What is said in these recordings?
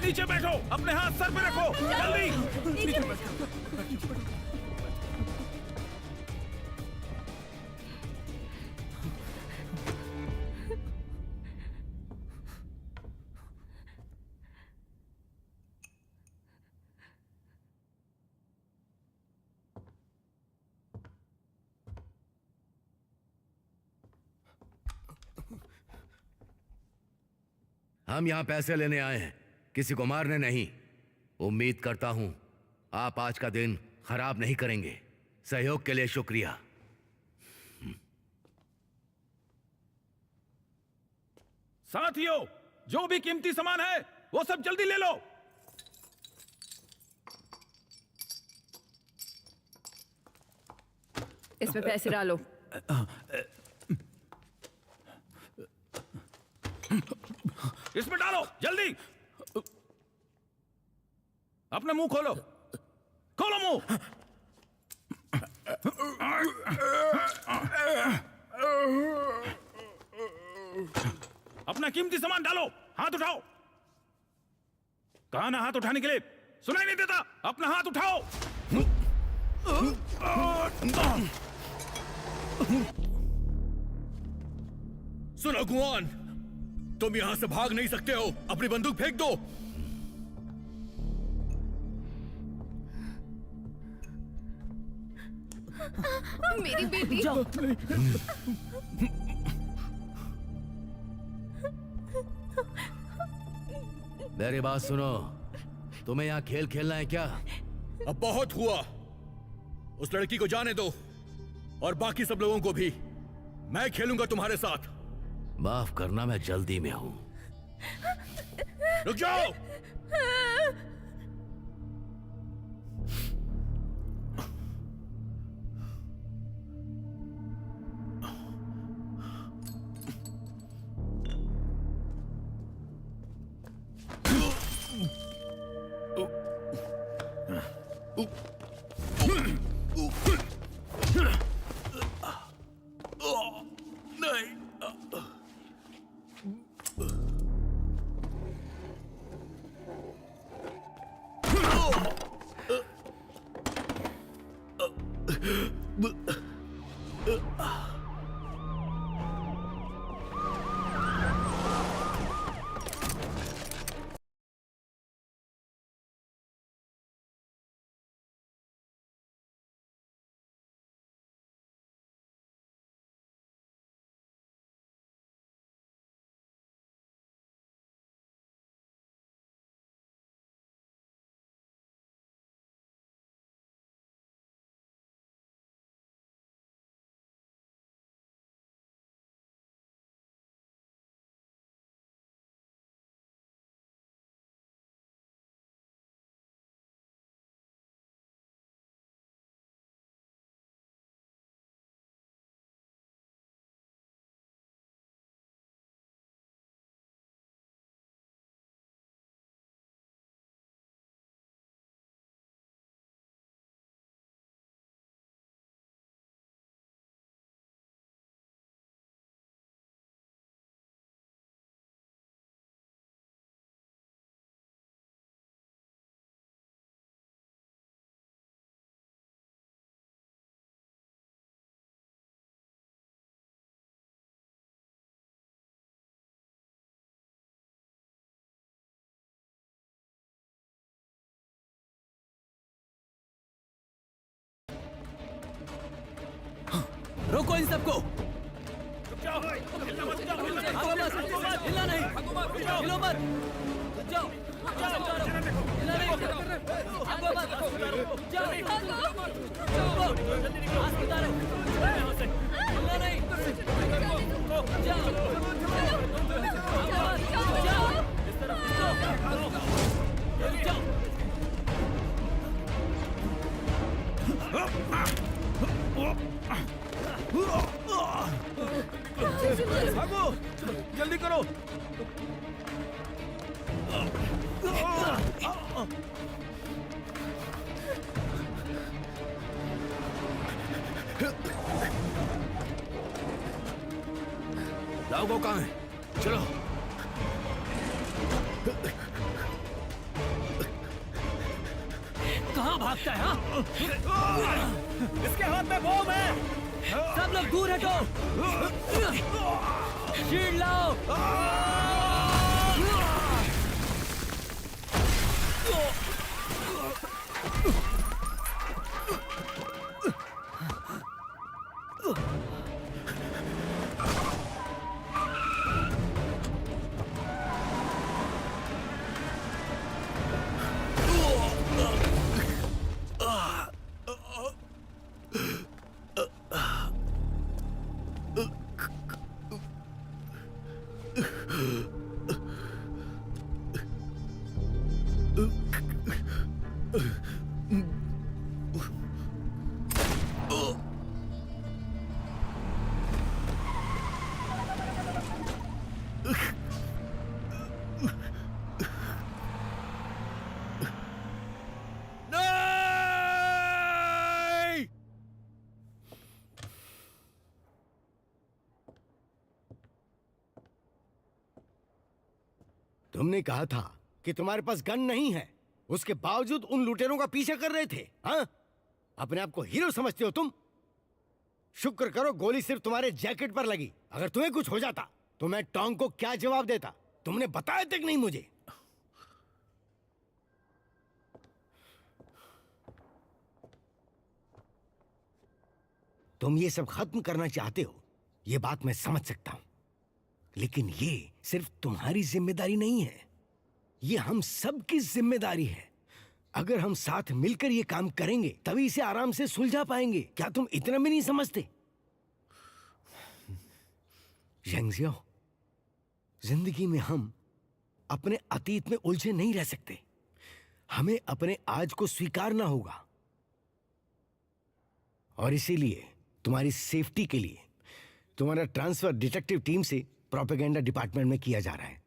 नीचे बैठो, अपने हाथ सर पे रखो, जल्दी। नीचे बैठो। हम यहां पैसे लेने आए हैं, किसी को मारने नहीं। उम्मीद करता हूं आप आज का दिन खराब नहीं करेंगे। सहयोग के लिए शुक्रिया। साथियों, जो भी कीमती सामान है वो सब जल्दी ले लो। इसमें पैसे डालो। इसमें डालो, जल्दी। अपना मुंह खोलो, खोलो मुंह। अपना कीमती सामान डालो, हाथ उठाओ। कहा ना हाथ उठाने के लिए, सुनाई नहीं देता? अपना हाथ उठाओ। सुनो गुआन, तुम यहां से भाग नहीं सकते हो। अपनी बंदूक फेंक दो। मेरी बेटी। मेरी बात सुनो, तुम्हें यहाँ खेल खेलना है क्या? अब बहुत हुआ। उस लड़की को जाने दो और बाकी सब लोगों को भी। मैं खेलूंगा तुम्हारे साथ। माफ करना, मैं जल्दी में हूं। रुक जाओ। रोको इन सबको। हिलना नहीं, हिलो मत। रुक जाओ, हिलना नहीं, भागो मत। जाओ, हाथ उतारो, हिलना नहीं, जाओ, भागो, जल्दी करो। लाओ कहाँ है? चलो। भागता है हाँ? इसके हाथ में बॉम्ब है। सब लोग दूर हटो। शील्ड लाओ। नहीं! तुमने कहा था कि तुम्हारे पास गन नहीं है, उसके बावजूद उन लुटेरों का पीछा कर रहे थे। हाँ, अपने आप को हीरो समझते हो तुम? शुक्र करो गोली सिर्फ तुम्हारे जैकेट पर लगी। अगर तुम्हें कुछ हो जाता तो मैं टोंग को क्या जवाब देता? तुमने बताया तक नहीं मुझे। तुम ये सब खत्म करना चाहते हो, ये बात मैं समझ सकता हूं, लेकिन ये सिर्फ तुम्हारी जिम्मेदारी नहीं है, ये हम सब की जिम्मेदारी है। अगर हम साथ मिलकर ये काम करेंगे तभी इसे आराम से सुलझा पाएंगे। क्या तुम इतना भी नहीं समझते? यंगजियो, जिंदगी में हम अपने अतीत में उलझे नहीं रह सकते। हमें अपने आज को स्वीकारना होगा। और इसीलिए तुम्हारी सेफ्टी के लिए तुम्हारा ट्रांसफर डिटेक्टिव टीम से प्रोपेगेंडा डिपार्टमेंट में किया जा रहा है।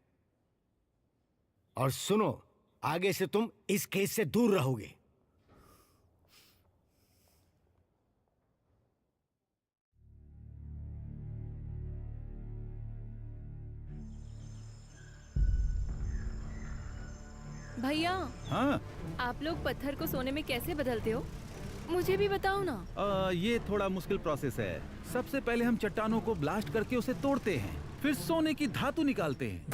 और सुनो, आगे से तुम इस केस से दूर रहोगे। भैया, हाँ, आप लोग पत्थर को सोने में कैसे बदलते हो? मुझे भी बताओ ना। ये थोड़ा मुश्किल प्रोसेस है। सबसे पहले हम चट्टानों को ब्लास्ट करके उसे तोड़ते हैं, फिर सोने की धातु निकालते हैं।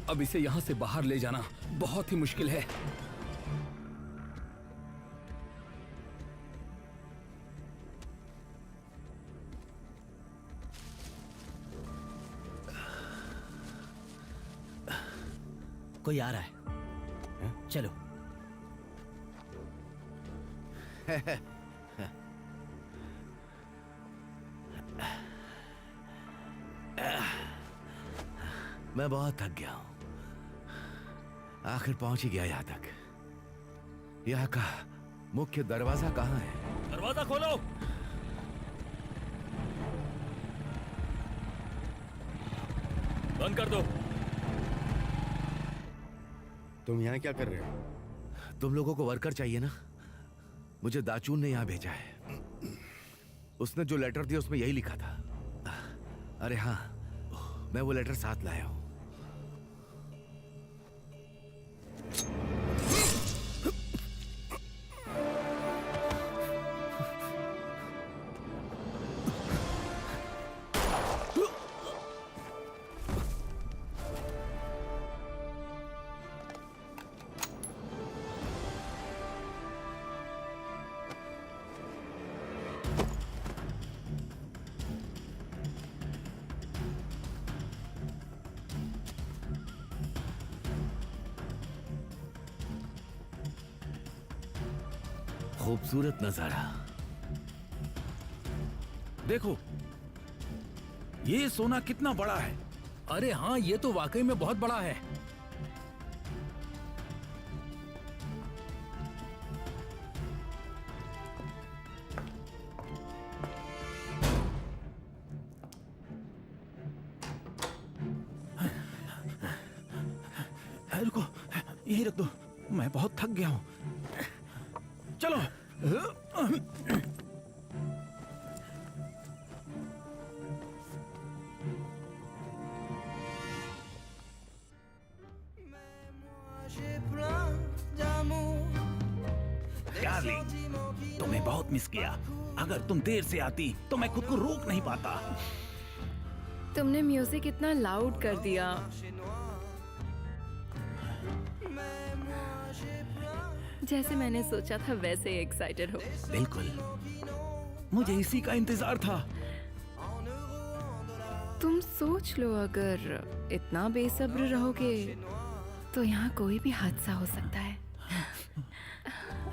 अब इसे यहाँ से बाहर ले जाना बहुत ही मुश्किल है। कोई आ रहा है। चलो। मैं बहुत थक गया हूं। आखिर पहुंच ही गया यहां तक। यहाँ का मुख्य दरवाजा कहाँ है? दरवाजा खोलो। बंद कर दो। तुम यहाँ क्या कर रहे हो? तुम लोगों को वर्कर चाहिए ना? मुझे दाचून ने यहाँ भेजा है। उसने जो लेटर दिया उसमें यही लिखा था। अरे हाँ, मैं वो लेटर साथ लाया हूं। खूबसूरत नजारा। देखो, ये सोना कितना बड़ा है। अरे हाँ, ये तो वाकई में बहुत बड़ा है। रुको, यही रख दो, मैं बहुत थक गया हूं। चलो। तुम्हें बहुत मिस किया। अगर तुम देर से आती तो मैं खुद को रोक नहीं पाता। तुमने म्यूजिक इतना लाउड कर दिया। जैसे मैंने सोचा था वैसे ही एक्साइटेड हो। बिल्कुल, मुझे इसी का इंतजार था। तुम सोच लो, अगर इतना बेसब्र रहोगे तो यहाँ कोई भी हादसा हो सकता है।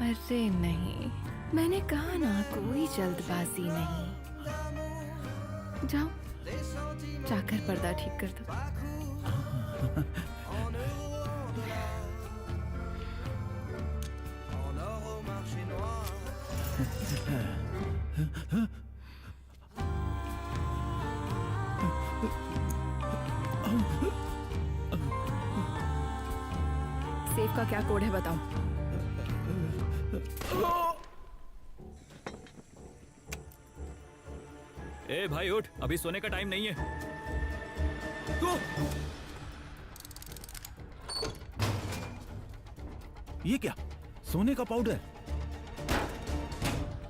अरे नहीं, मैंने कहा ना, कोई जल्दबाजी नहीं। जाओ, जाकर पर्दा ठीक कर दो। सेफ का क्या कोड है बताओ। ए भाई उठ, अभी सोने का टाइम नहीं है। ये क्या? सोने का पाउडर?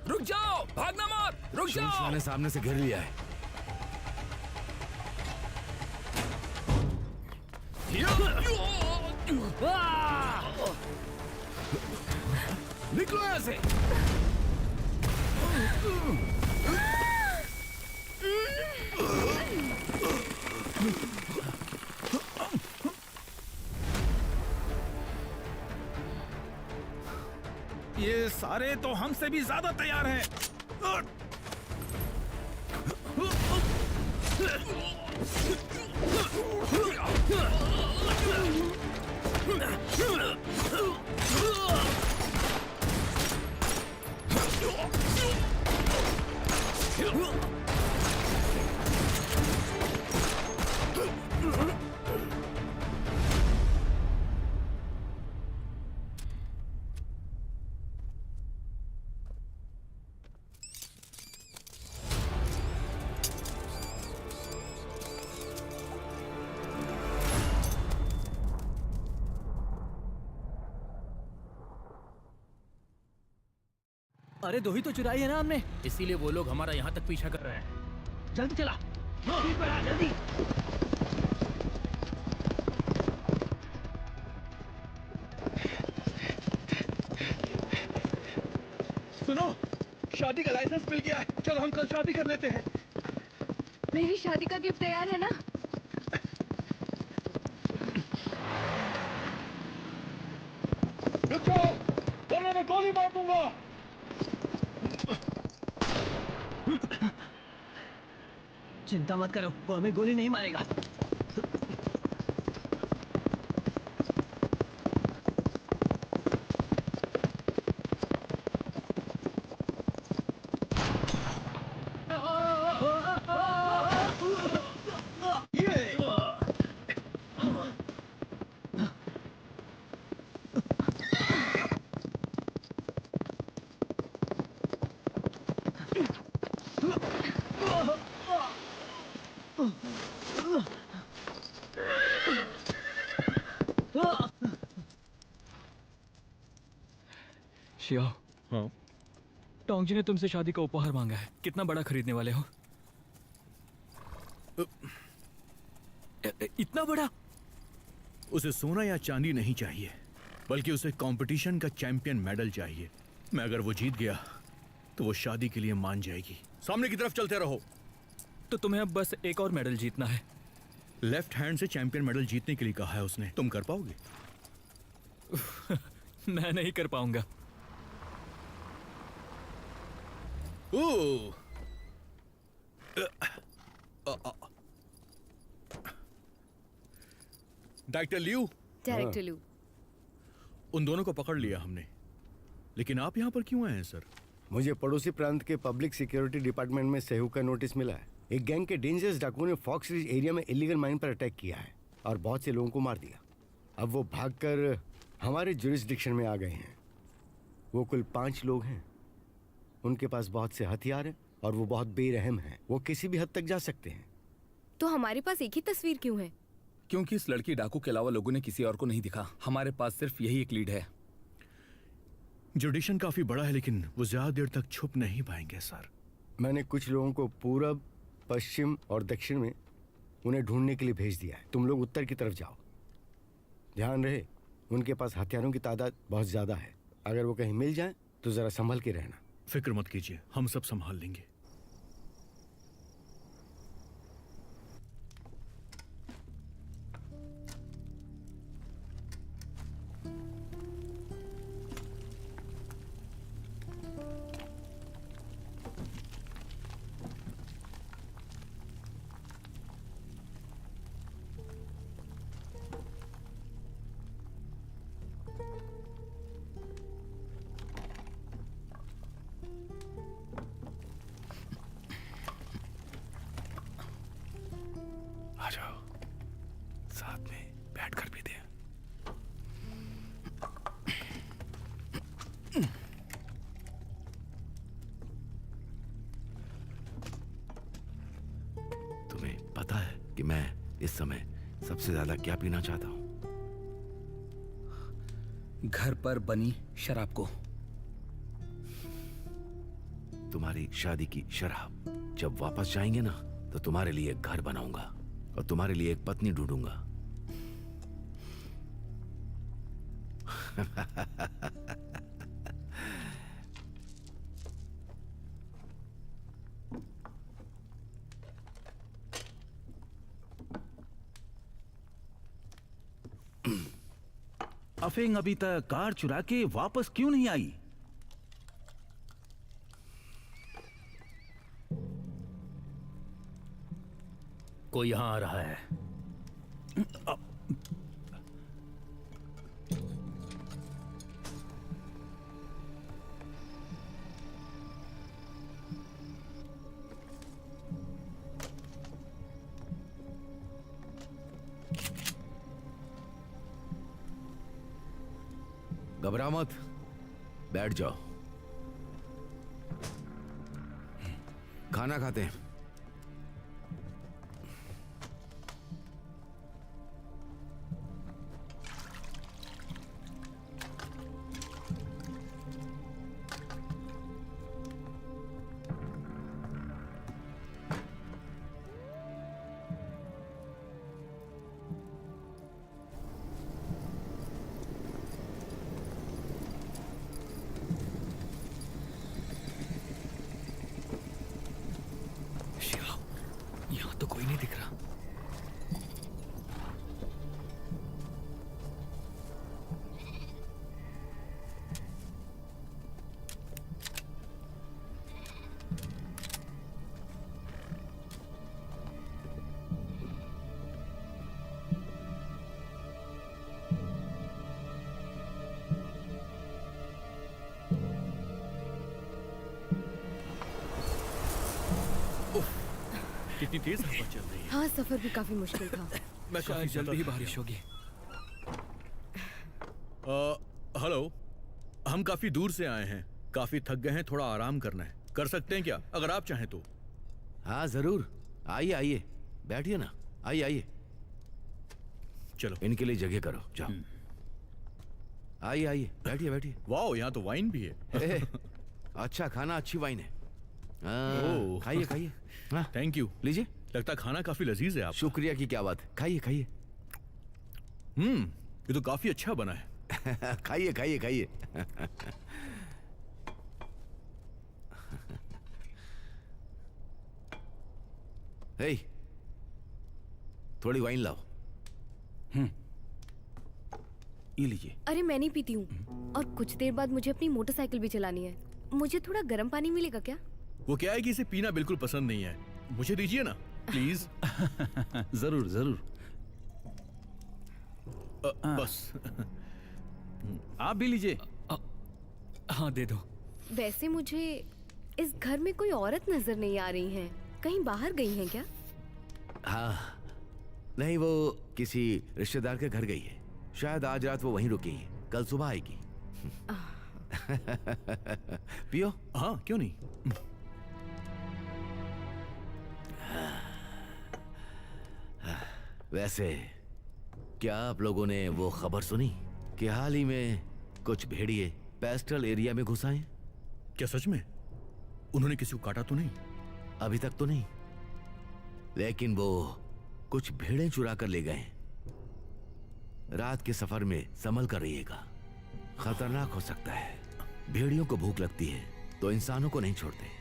रुक जाओ, भागना मत, रुक जाओ। ने सामने से घेर लिया है। निकलो यहाँ से। ये सारे तो हमसे भी ज्यादा तैयार हैं। अरे दो ही तो चुराई है ना हमने। इसीलिए वो लोग हमारा यहाँ तक पीछा कर रहे हैं। जल्दी चला, स्पीड बढ़ा, जल्दी। सुनो, शादी का लाइसेंस मिल गया है। चलो हम कल शादी कर लेते हैं। मेरी शादी का गिफ्ट तैयार है ना? रुक जाओ, वरना मैं गोली मार दूंगा। चिंता मत करो, वो हमें गोली नहीं मारेगा। शिया, हाँ? टोंगजी ने तुमसे शादी का उपहार मांगा है। कितना बड़ा खरीदने वाले हो? इतना बड़ा? उसे सोना या चांदी नहीं चाहिए, बल्कि उसे कंपटीशन का चैंपियन मेडल चाहिए। मैं अगर वो जीत गया तो वो शादी के लिए मान जाएगी। सामने की तरफ चलते रहो। तो तुम्हें अब बस एक और मेडल जीतना है। लेफ्ट हैंड से चैंपियन मेडल जीतने के लिए कहा है उसने। तुम कर पाओगे? मैं नहीं कर पाऊंगा। डायरेक्टर लियू, डायरेक्टर लू, उन दोनों को पकड़ लिया हमने, लेकिन आप यहाँ पर क्यों आए हैं सर? मुझे पड़ोसी प्रांत के पब्लिक सिक्योरिटी डिपार्टमेंट में सहयोग का नोटिस मिला है। एक गैंग के डेंजरस डाकुओं ने फॉक्स रिज एरिया में इलीगल माइन पर अटैक किया है और बहुत से लोगों को मार दिया। अब वो भागकर हमारे जुरिस्डिक्शन में आ गए हैं। वो कुल 5 लोग हैं। उनके पास बहुत से हथियार हैं और वो बहुत बेरहम हैं। वो किसी भी हद तक जा सकते हैं। तो हमारे पास एक ही तस्वीर क्यों है? क्योंकि इस लड़की डाकू के अलावा लोगों ने किसी और को नहीं दिखा। हमारे पास सिर्फ यही एक लीड है। जुडिशन काफी बड़ा है लेकिन वो ज्यादा देर तक छुप नहीं पाएंगे सर। मैंने कुछ लोगों को पूरब, पश्चिम और दक्षिण में उन्हें ढूंढने के लिए भेज दिया है। तुम लोग उत्तर की तरफ जाओ। ध्यान रहे, उनके पास हथियारों की तादाद बहुत ज्यादा है। अगर वो कहीं मिल जाए तो जरा संभल के रहना। फिक्र मत कीजिए, हम सब संभाल लेंगे। आ जाओ, साथ में बैठ कर भी दे। तुम्हें पता है कि मैं इस समय सबसे ज्यादा क्या पीना चाहता हूं? घर पर बनी शराब को। तुम्हारी शादी की शराब। जब वापस जाएंगे ना तो तुम्हारे लिए एक घर बनाऊंगा और तुम्हारे लिए एक पत्नी ढूंढूंगा। अफेंग अभी तक कार चुरा के वापस क्यों नहीं आई? कोई यहाँ आ रहा है। घबरा मत, बैठ जाओ। खाना खाते हैं। यहाँ तो कोई नहीं दिख रहा। कितनी तेज हवा चल रही है। हाँ, सफर भी काफी मुश्किल था। मैं काफी जल्दी ही थक बारिश होगी। गया। हेलो, हम काफी दूर से आए हैं, काफी थक गए हैं, थोड़ा आराम करना है। कर सकते हैं क्या, अगर आप चाहें तो? हाँ जरूर, आइए आइए, बैठिए ना। आइए आइए, चलो। इनके लिए जगह करो, जाओ। आइए आइए, बैठिए बैठिए। वाओ, यहाँ तो वाइन भी है। ए, अच्छा खाना, अच्छी वाइन है। ओह। खाइए खाइए। हाँ, थैंक यू। लीजिए। लगता खाना काफी लजीज है आप। शुक्रिया की क्या बात है, खाइए खाइए। ये तो काफी अच्छा बना है। खाइए खाइए खाइए। हे, थोड़ी वाइन लाओ। ये लीजिए। अरे मैं नहीं पीती हूँ, और कुछ देर बाद मुझे अपनी मोटरसाइकिल भी चलानी है। मुझे थोड़ा गर्म पानी मिलेगा क्या? वो क्या है कि इसे पीना बिल्कुल पसंद नहीं है। मुझे दीजिए ना प्लीज। जरूर जरूर। बस। आप भी लीजिए। हाँ दे दो। वैसे मुझे इस घर में कोई औरत नजर नहीं आ रही है। कहीं बाहर गई हैं क्या? हाँ, नहीं वो किसी रिश्तेदार के घर गई है। शायद आज रात वो वहीं रुकी है, कल सुबह आएगी। पियो। हाँ क्यों नहीं। वैसे क्या आप लोगों ने वो खबर सुनी कि हाल ही में कुछ भेड़िए पेस्टल एरिया में घुस आए? क्या सच में उन्होंने किसी को काटा तो नहीं? अभी तक तो नहीं, लेकिन वो कुछ भेड़ें चुरा कर ले गए। रात के सफर में संभल कर रहिएगा, खतरनाक हो सकता है। भेड़ियों को भूख लगती है तो इंसानों को नहीं छोड़ते।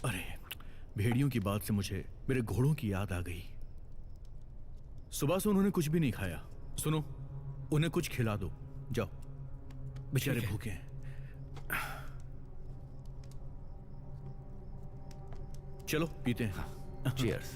अरे, भेड़ियों की बात से मुझे मेरे घोड़ों की याद आ गई। सुबह से उन्होंने कुछ भी नहीं खाया। सुनो, उन्हें कुछ खिला दो, जाओ, बेचारे भूखे हैं। चलो पीते हैं। चीयर्स।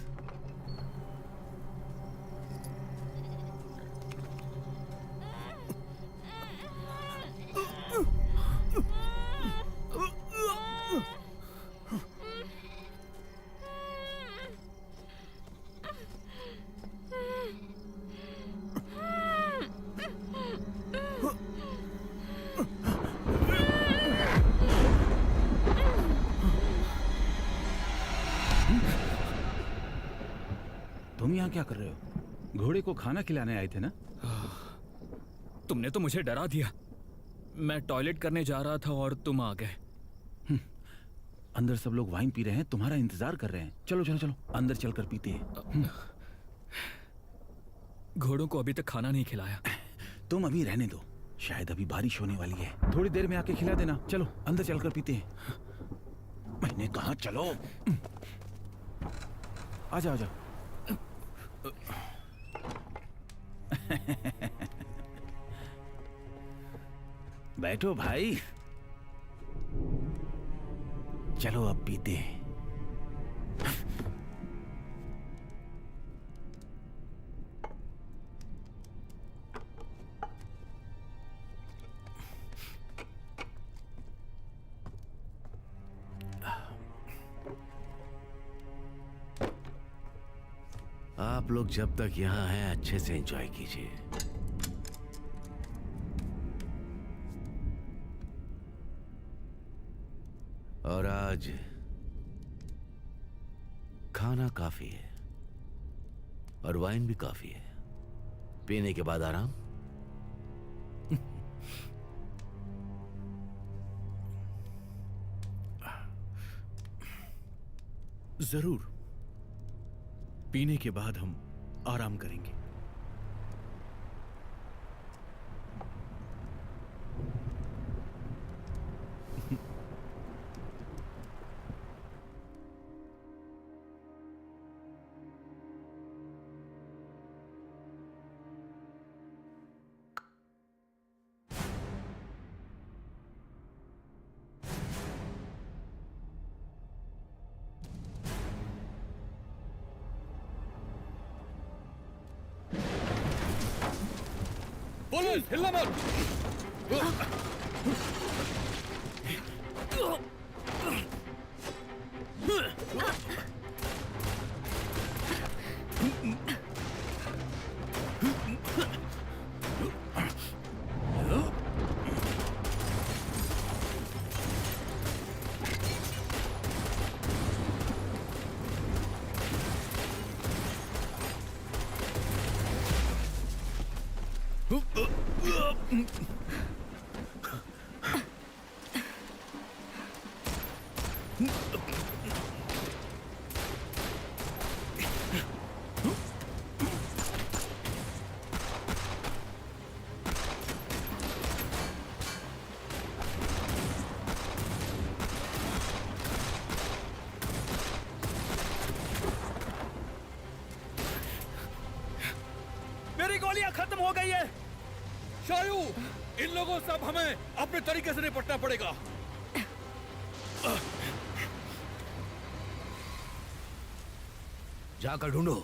तुम यहाँ क्या कर रहे हो? घोड़े को खाना खिलाने आए थे ना? तुमने तो मुझे डरा दिया। मैं टॉयलेट करने जा रहा था और तुम आ गए। अंदर सब लोग वाइन पी रहे हैं, तुम्हारा इंतजार कर रहे हैं। चलो चलो चलो, अंदर चलकर पीते हैं। घोड़ों को अभी तक खाना नहीं खिलाया। तुम अभी रहने दो, शायद अभी बारिश होने वाली है। थोड़ी देर में आके खिला देना। चलो अंदर चलकर पीते हैं। मैंने कहा चलो। आ जाओ आ जाओ। बैठो भाई, चलो अब पीते हैं। आप लोग जब तक यहाँ हैं अच्छे से एंजॉय कीजिए। और आज खाना काफी है और वाइन भी काफी है। पीने के बाद आराम। जरूर, पीने के बाद हम आराम करेंगे। पुलिस, हिलना मत। मेरी गोलियां खत्म हो गई है। शायू, इन लोगों से अब हमें अपने तरीके से निपटना पड़ेगा। जाकर ढूंढो।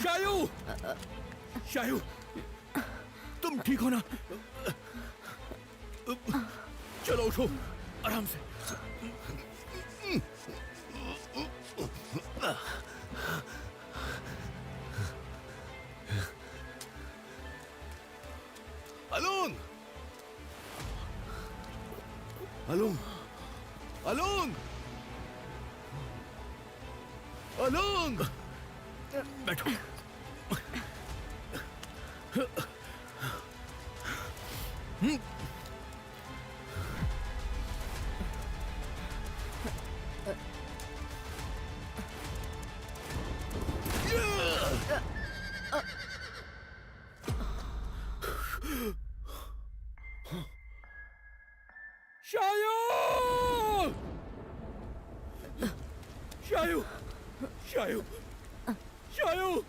शायू, शायू, तुम ठीक हो ना? चलो उठो, आराम से। अलोंग, अलोंग, अलोंग, अलोंग, बैठो। शायू, शायू, शायू, शायू।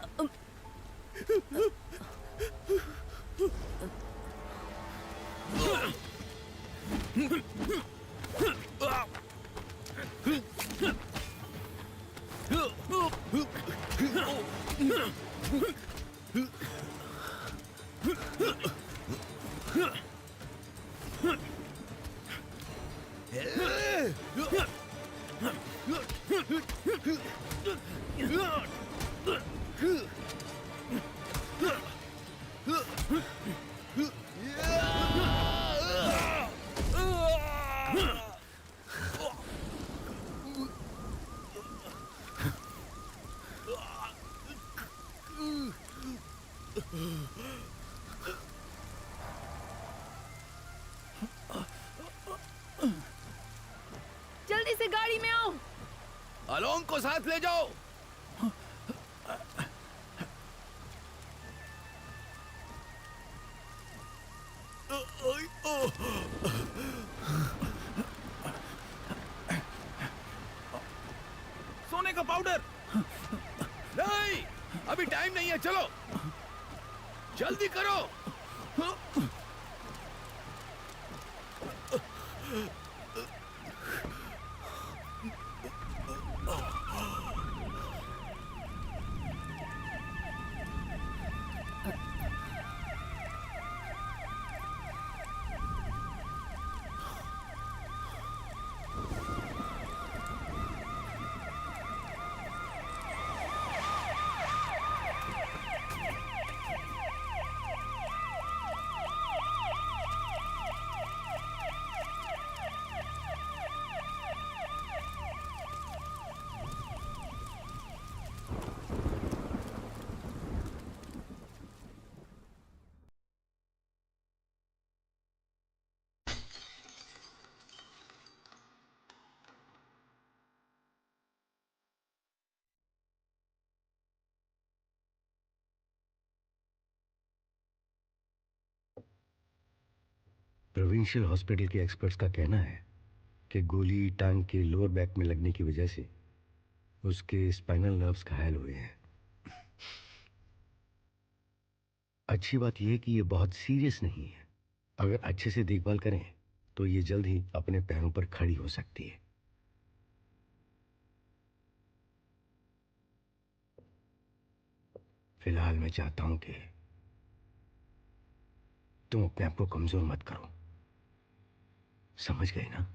जल्दी से गाड़ी में आओ। अलोंग को साथ ले जाओ। सोने का पाउडर। नहीं, अभी टाइम नहीं है, चलो जल्दी करो। प्रोविंशियल हॉस्पिटल के एक्सपर्ट्स का कहना है कि गोली टांग के लोअर बैक में लगने की वजह से उसके स्पाइनल नर्व्स घायल हुए हैं। अच्छी बात यह है कि यह बहुत सीरियस नहीं है। अगर अच्छे से देखभाल करें तो ये जल्द ही अपने पैरों पर खड़ी हो सकती है। फिलहाल मैं चाहता हूं कि तुम अपने आप को कमजोर मत करो, समझ गए ना?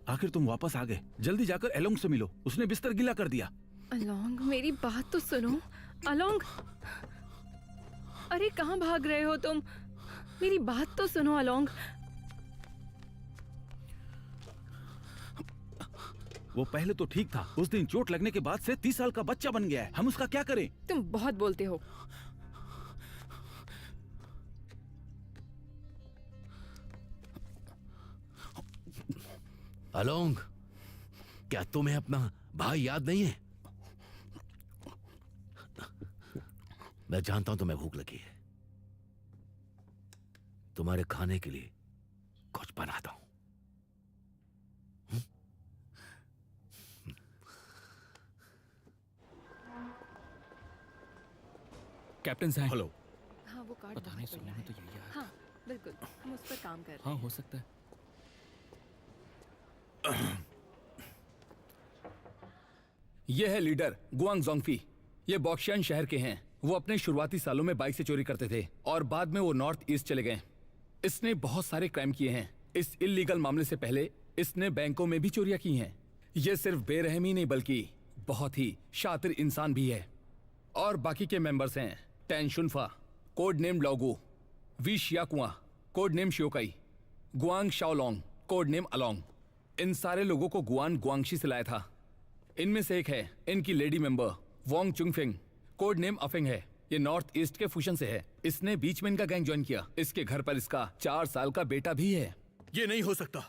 आखिर तुम वापस आ गए। जल्दी जाकर एलोंग से मिलो, उसने बिस्तर गीला कर दिया। अलोंग, मेरी बात तो सुनो। अलोंग, अरे कहाँ भाग रहे हो तुम? मेरी बात तो सुनो अलोंग। वो पहले तो ठीक था, उस दिन चोट लगने के बाद से 30 साल का बच्चा बन गया है। हम उसका क्या करें? तुम बहुत बोलते हो। अलोंग, क्या तुम्हें अपना भाई याद नहीं है? मैं जानता हूं तुम्हें भूख लगी है, तुम्हारे खाने के लिए कुछ बनाता हूं। कैप्टन सैंग। हेलो। हाँ, वो कार्ड पता बाहर नहीं, पड़ा सुनने में है। तो यही आया। हाँ बिल्कुल, हम उस पर काम कर रहे हैं। हाँ, हो सकता है। ये है लीडर गुआंग जोंगफी। ये बॉक्शियान शहर के हैं। वो अपने शुरुआती सालों में बाइक से चोरी करते थे और बाद में वो नॉर्थ ईस्ट चले गए। इसने बहुत सारे क्राइम किए हैं। इस इल्लीगल मामले से पहले इसने बैंकों में भी चोरियां की हैं। ये सिर्फ बेरहमी नहीं बल्कि बहुत ही शातिर इंसान भी है। और बाकी के मेंबर्स हैं टैन शुनफा, कोड नेम लॉगू, वी शियाकुआ, कोड नेम शियोकाई, गुआंग शाओलोंग, कोड नेम अलोंग। इन सारे लोगों को गुआन गुआंगशी से लाया था। इनमें से एक है इनकी लेडी मेंबर वोंग चुंगफिंग, कोड नेम अफिंग है। ये नॉर्थ ईस्ट के फुशन से है। इसने बीच में इनका गैंग ज्वाइन किया। इसके घर पर इसका 4 साल का बेटा भी है। ये नहीं हो सकता।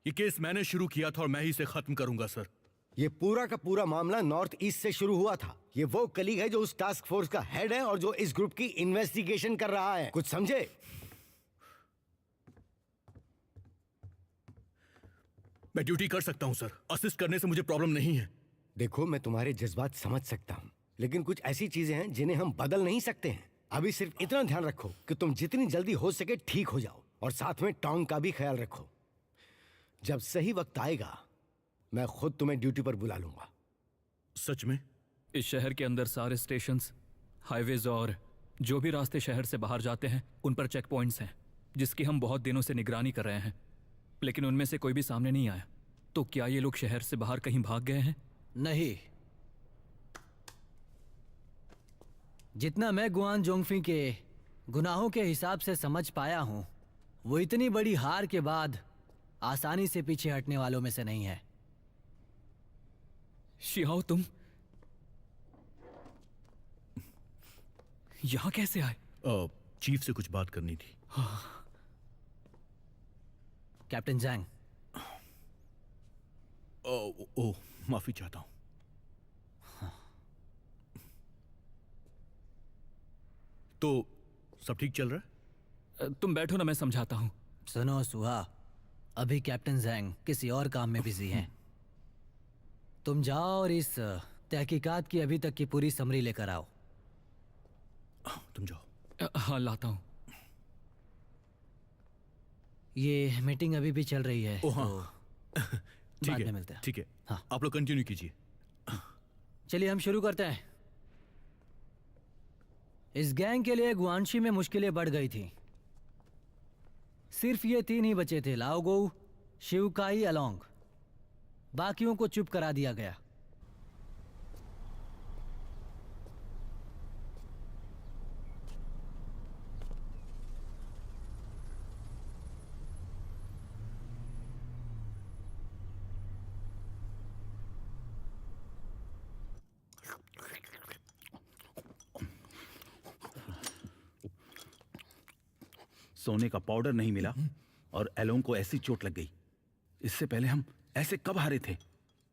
ये केस मैंने शुरू किया था और मैं ही इसे खत्म करूंगा सर। ये पूरा का पूरा मामला नॉर्थ ईस्ट से शुरू हुआ था। ये वो कलीग है जो उस टास्क फोर्स का हेड है और जो इस ग्रुप की इन्वेस्टिगेशन कर रहा है। कुछ समझे? मैं ड्यूटी कर सकता हूं सर। असिस्ट करने से मुझे प्रॉब्लम नहीं है। देखो, मैं तुम्हारे जज्बात समझ सकता हूँ, लेकिन कुछ ऐसी चीजें हैं जिन्हें हम बदल नहीं सकते हैं। अभी सिर्फ इतना ध्यान रखो कि तुम जितनी जल्दी हो सके ठीक हो जाओ, और साथ में टोंग का भी ख्याल रखो। जब सही वक्त आएगा मैं खुद तुम्हें ड्यूटी पर बुला लूंगा। सच में? इस शहर के अंदर सारे स्टेशंस, हाईवेज और जो भी रास्ते शहर से बाहर जाते हैं उन पर चेक पॉइंट्स हैं, जिसकी हम बहुत दिनों से निगरानी कर रहे हैं, लेकिन उनमें से कोई भी सामने नहीं आया। तो क्या ये लोग शहर से बाहर कहीं भाग गए हैं? नहीं। जितना मैं गुआन जोंगफी के गुनाहों के हिसाब से समझ पाया हूं, वो इतनी बड़ी हार के बाद आसानी से पीछे हटने वालों में से नहीं है। शिहाओ, तुम यहां कैसे आए? चीफ से कुछ बात करनी थी। कैप्टन जैंग, ओ, माफी चाहता हूं। तो सब ठीक चल रहा है? तुम बैठो ना, मैं समझाता हूँ। सुनो सुहा, अभी कैप्टन जैंग किसी और काम में बिजी हैं। तुम जाओ और इस तहकीकात की अभी तक की पूरी समरी लेकर आओ। तुम जाओ। हाँ, लाता हूँ। ये मीटिंग अभी भी चल रही है। ओ हाँ, तो ठीक बाद में है, मिलते हैं। ठीक है। हाँ। आप लोग कंटिन्यू कीजिए। चलिए हम शुरू करते हैं। इस गैंग के लिए गुआनशी में मुश्किलें बढ़ गई थी। सिर्फ ये 3 ही बचे थे, लाओगो, शिवकाई, अलोंग। बाकियों को चुप करा दिया गया। सोने का पाउडर नहीं मिला और एलोंग को ऐसी चोट लग गई। इससे पहले हम ऐसे कब हारे थे?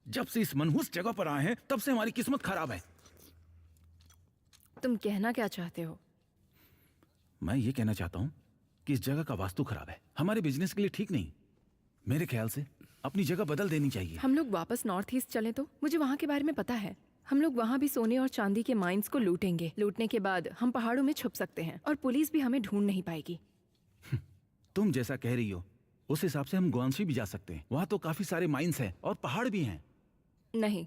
जब से इस मनहूस जगह पर आए हैं तब से हमारी किस्मत खराब है। तुम कहना क्या चाहते हो? मैं ये कहना चाहता हूँ कि इस जगह का वास्तु खराब है, हमारे बिजनेस के लिए ठीक नहीं। मेरे ख्याल से अपनी जगह बदल देनी चाहिए। हम लोग वापस नॉर्थ ईस्ट चलें तो? मुझे वहाँ के बारे में पता है। हम लोग वहाँ भी सोने और चांदी के माइंस को लूटेंगे। लूटने के बाद हम पहाड़ों में छुप सकते हैं और पुलिस भी हमें ढूंढ नहीं पाएगी। तुम जैसा कह रही हो उस हिसाब से हम गुआंशी भी जा सकते हैं। वहाँ तो काफी सारे माइंस हैं और पहाड़ भी हैं। नहीं,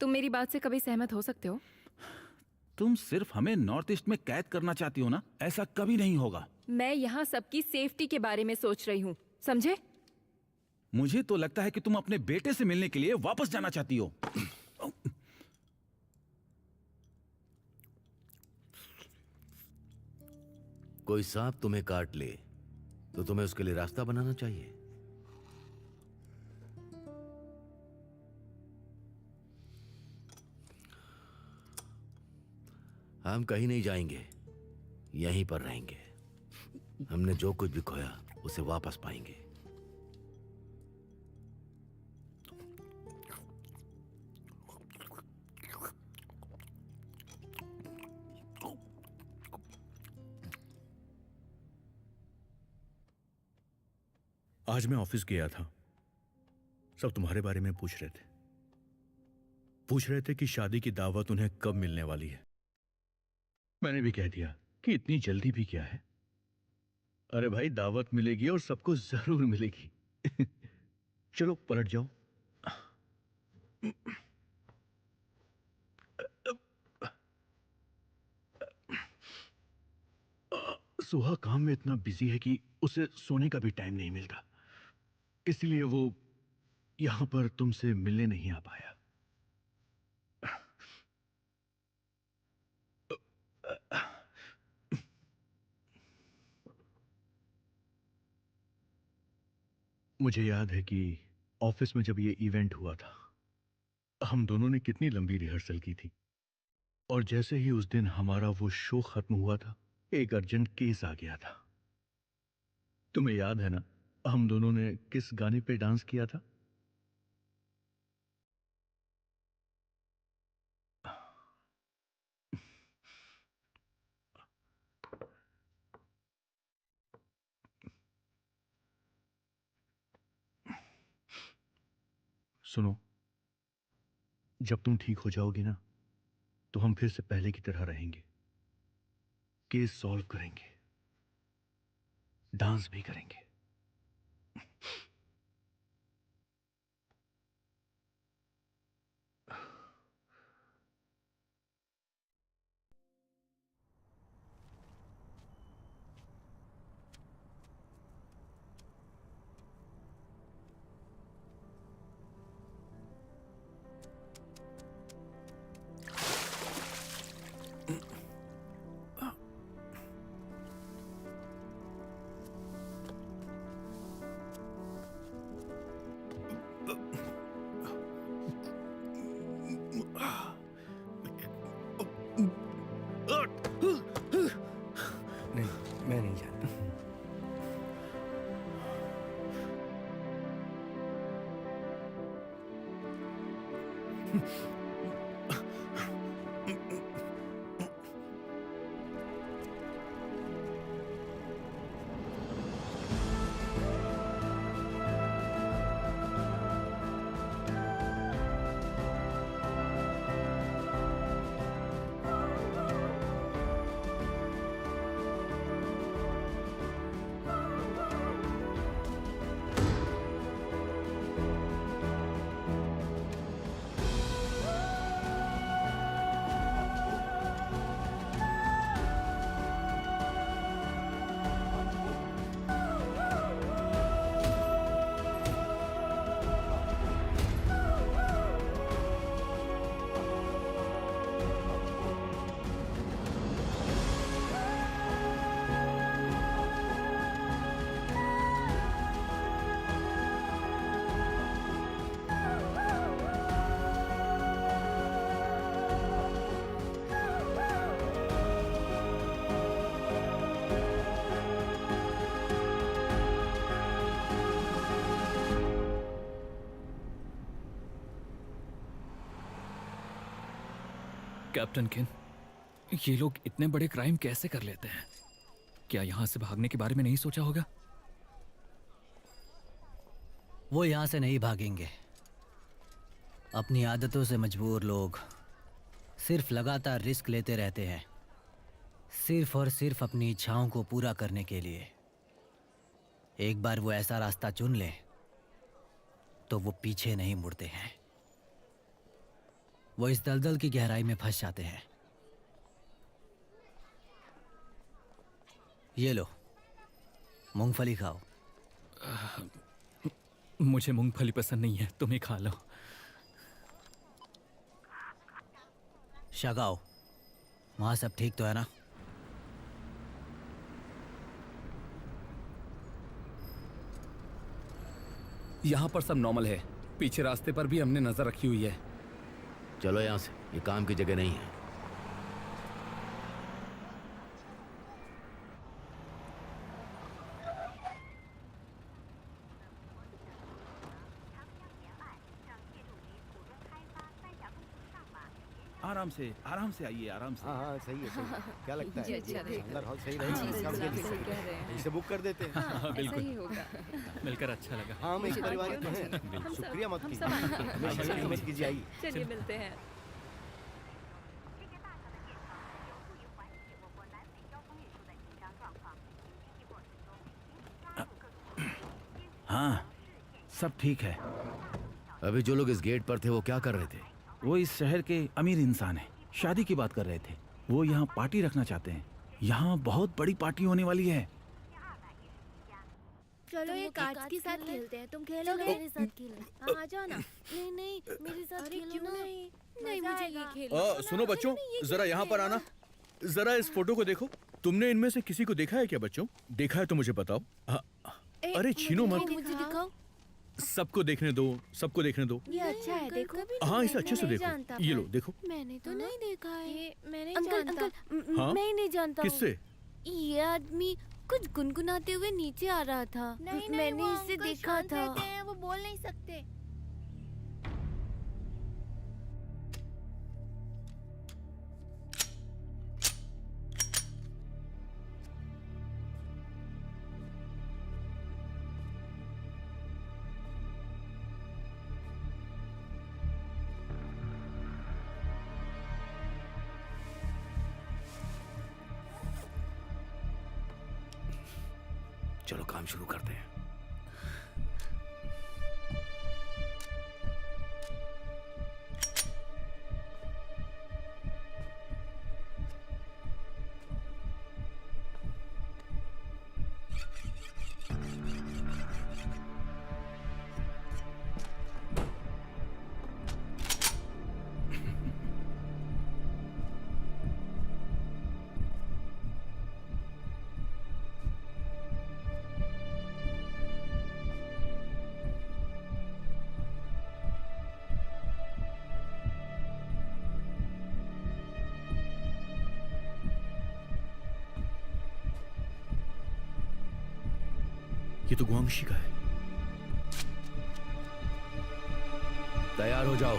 तुम मेरी बात से कभी सहमत हो सकते हो? तुम सिर्फ हमें नॉर्थ ईस्ट में कैद करना चाहती हो ना? ऐसा कभी नहीं होगा। मैं यहाँ सबकी सेफ्टी के बारे में सोच रही हूँ, समझे? मुझे तो लगता है कि तुम अपने बेटे से मिलने के लिए वापस जाना चाहती हो। कोई सांप तुम्हें काट ले तो तुम्हें उसके लिए रास्ता बनाना चाहिए। हम कहीं नहीं जाएंगे, यहीं पर रहेंगे। हमने जो कुछ भी खोया उसे वापस पाएंगे। आज मैं ऑफिस गया था, सब तुम्हारे बारे में पूछ रहे थे कि शादी की दावत उन्हें कब मिलने वाली है। मैंने भी कह दिया कि इतनी जल्दी भी क्या है। अरे भाई, दावत मिलेगी और सबको जरूर मिलेगी। चलो पलट जाओ। सुहा काम में इतना बिजी है कि उसे सोने का भी टाइम नहीं मिलता, इसलिए वो यहां पर तुमसे मिलने नहीं आ पाया। मुझे याद है कि ऑफिस में जब ये इवेंट हुआ था, हम दोनों ने कितनी लंबी रिहर्सल की थी। और जैसे ही उस दिन हमारा वो शो खत्म हुआ था, एक अर्जेंट केस आ गया था। तुम्हें याद है ना, हम दोनों ने किस गाने पे डांस किया था? सुनो, जब तुम ठीक हो जाओगी ना, तो हम फिर से पहले की तरह रहेंगे। केस सॉल्व करेंगे, डांस भी करेंगे। कैप्टन किन, ये लोग इतने बड़े क्राइम कैसे कर लेते हैं? क्या यहां से भागने के बारे में नहीं सोचा होगा? वो यहाँ से नहीं भागेंगे। अपनी आदतों से मजबूर लोग सिर्फ लगातार रिस्क लेते रहते हैं, सिर्फ और सिर्फ अपनी इच्छाओं को पूरा करने के लिए। एक बार वो ऐसा रास्ता चुन ले तो वो पीछे नहीं मुड़ते हैं। वो इस दलदल की गहराई में फंस जाते हैं। ये लो, मूंगफली खाओ। मुझे मूंगफली पसंद नहीं है, तुम ही खा लो। शगाओ, वहां सब ठीक तो है ना? यहाँ पर सब नॉर्मल है। पीछे रास्ते पर भी हमने नजर रखी हुई है। चलो यहाँ से, ये काम की जगह नहीं है। आराम से आइए, आराम से। हाँ हाँ, सही है, सही है। क्या लगता है? ये अच्छा रहेगा। शानदार हॉल सही रहेगा जी, इस काम के बिल्कुल लिए? सही कह रहे हैं। इसे बुक कर देते हैं। हाँ, बिल्कुल। ऐसा ही होगा। मिलकर अच्छा लगा। हाँ, हम एक परिवार तो हैं। हम सब- शुक्रिया मत हम कीजिए। सब आएंगे। हमेशा की मत कीजिए, आइए। चलिए मिलते हैं। हाँ, सब ठीक है। अभी जो लोग इस गेट पर थे वो क्या कर रहे थे? वो इस शहर के अमीर इंसान हैं। शादी की बात कर रहे थे। वो यहाँ पार्टी रखना चाहते हैं। यहाँ बहुत बड़ी पार्टी होने वाली है। चलो ये कार्ड्स के साथ खेलते हैं। तुम खेलोगे? मेरे साथ खेलो। आ जाओ ना। नहीं नहीं, मेरे साथ खेलो ना। नहीं, मुझे ये खेलना। सुनो बच्चों, जरा यहाँ पर आना। जरा इस फोटो को देखो। तुमने इनमें से किसी को देखा है क्या बच्चों? देखा है तो मुझे बताओ। अरे छीनो मत, मुझे दिखाओ। सबको देखने दो, सबको देखने दो। ये अच्छा है, देखो। हाँ, इसे अच्छे से नहीं देखो। जानता ये मैं। लो, देखो। मैंने तो नहीं देखा है। ये मैं नहीं अंकल जानता। अंकल हाँ? मैं ही नहीं जानता हूँ। किससे? ये आदमी कुछ गुनगुनाते हुए नीचे आ रहा था। नहीं, मैंने वो इसे अंकल देखा शांत था। रहते हैं, वो बोल नहीं सकते। चलो काम शुरू करते हैं। ये तो गुआंगशी का है। तैयार हो जाओ।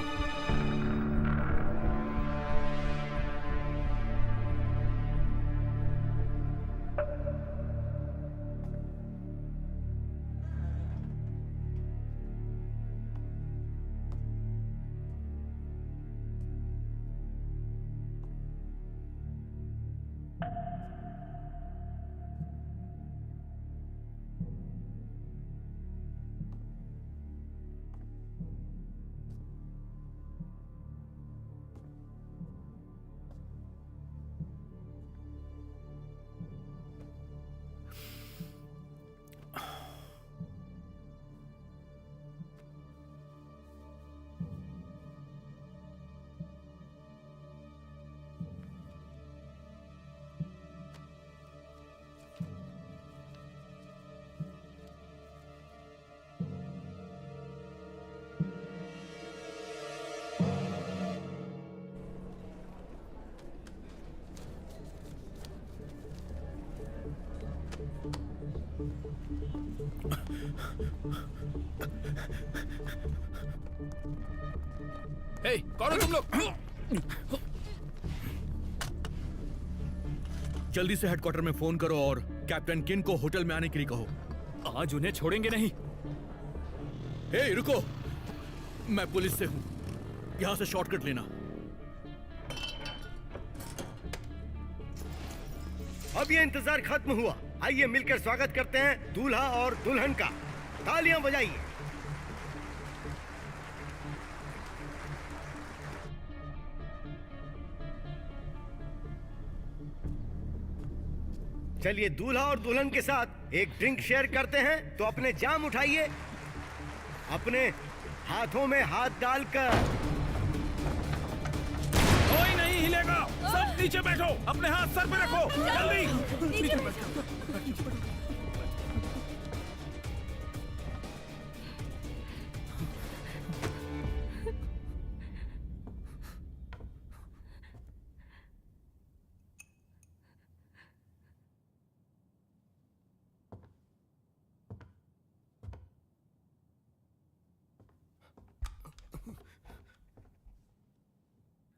हे, कौन हो तुम लोग? जल्दी से हेडक्वार्टर में फोन करो और कैप्टन किन को होटल में आने के लिए कहो। आज उन्हें छोड़ेंगे नहीं। हे रुको, मैं पुलिस से हूं, यहां से शॉर्टकट लेना। अब ये इंतजार खत्म हुआ। आइए मिलकर स्वागत करते हैं दूल्हा और दुल्हन का। तालियां बजाइए। चलिए दूल्हा और दुल्हन के साथ एक ड्रिंक शेयर करते हैं। तो अपने जाम उठाइए, अपने हाथों में हाथ डालकर। कोई नहीं हिलेगा, सब नीचे बैठो, अपने हाथ सर पे रखो, जल्दी।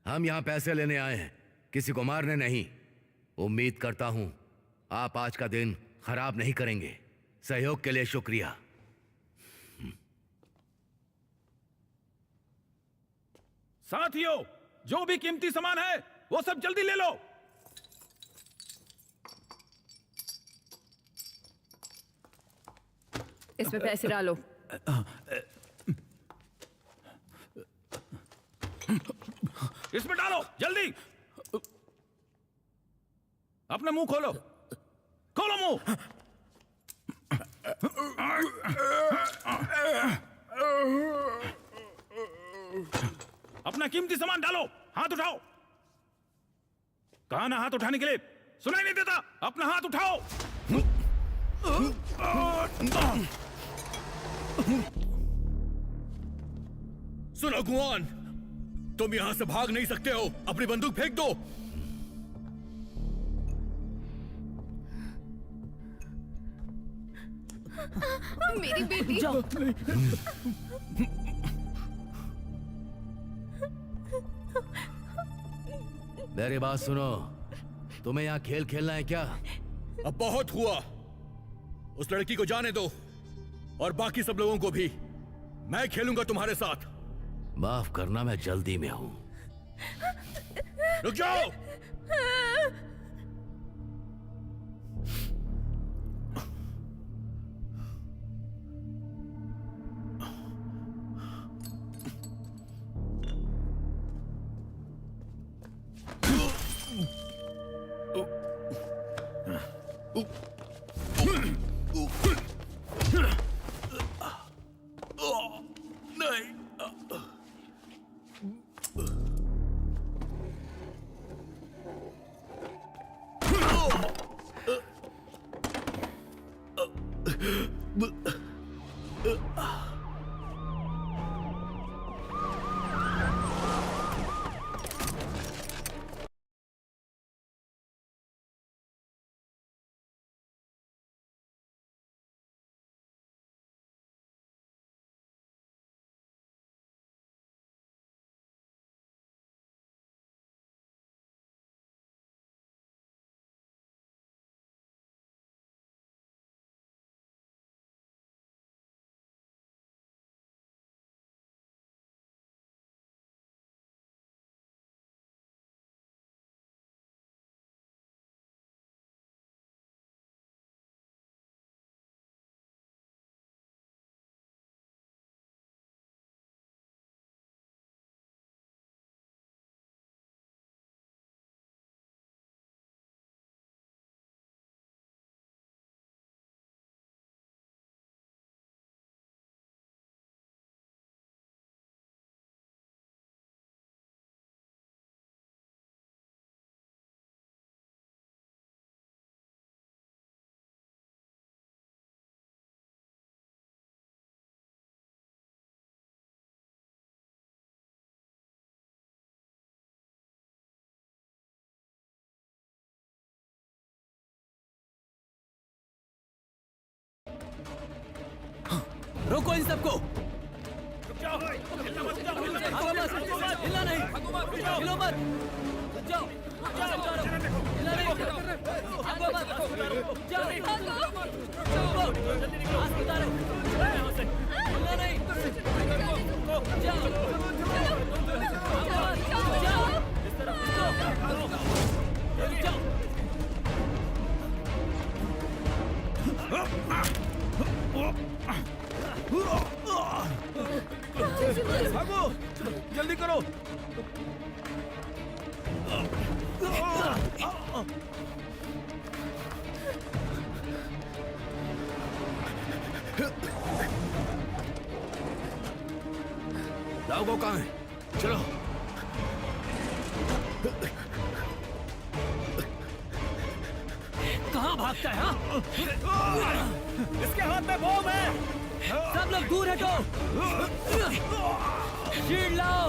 हम यहां पैसे लेने आए हैं, किसी को मारने नहीं। उम्मीद करता हूं आप आज का दिन खराब नहीं करेंगे। सहयोग के लिए शुक्रिया। साथियों, जो भी कीमती सामान है वो सब जल्दी ले लो। इसमें पैसे डालो। इसमें डालो जल्दी। अपना मुंह खोलो, खोलो मुंह। अपना कीमती सामान डालो, हाथ उठाओ। कहा ना हाथ उठाने के लिए, सुनाई नहीं देता? अपना हाथ उठाओ। सुनो गुआन, तुम यहां से भाग नहीं सकते हो। अपनी बंदूक फेंक दो। मेरी बेटी। मेरी बात सुनो, तुम्हें यहाँ खेल खेलना है क्या? अब बहुत हुआ। उस लड़की को जाने दो और बाकी सब लोगों को भी। मैं खेलूंगा तुम्हारे साथ। माफ करना, मैं जल्दी में हूं। रुक जाओ। रोको इन सबको। भागो मत, हिलना नहीं, हिलो मत, रुक जाओ, हिलना नहीं, भागो मत, जाओ, रुको, हाथ उतारो, हिलना नहीं, जाओ, जाओ, इस तरफ जाओ, भागो, जल्दी करो। लाओगो कहाँ है? चलो। कहाँ भागता है? हाँ? इसके हाथ में बॉम्ब है। सब लोग दूर हटो। शील्ड लाओ।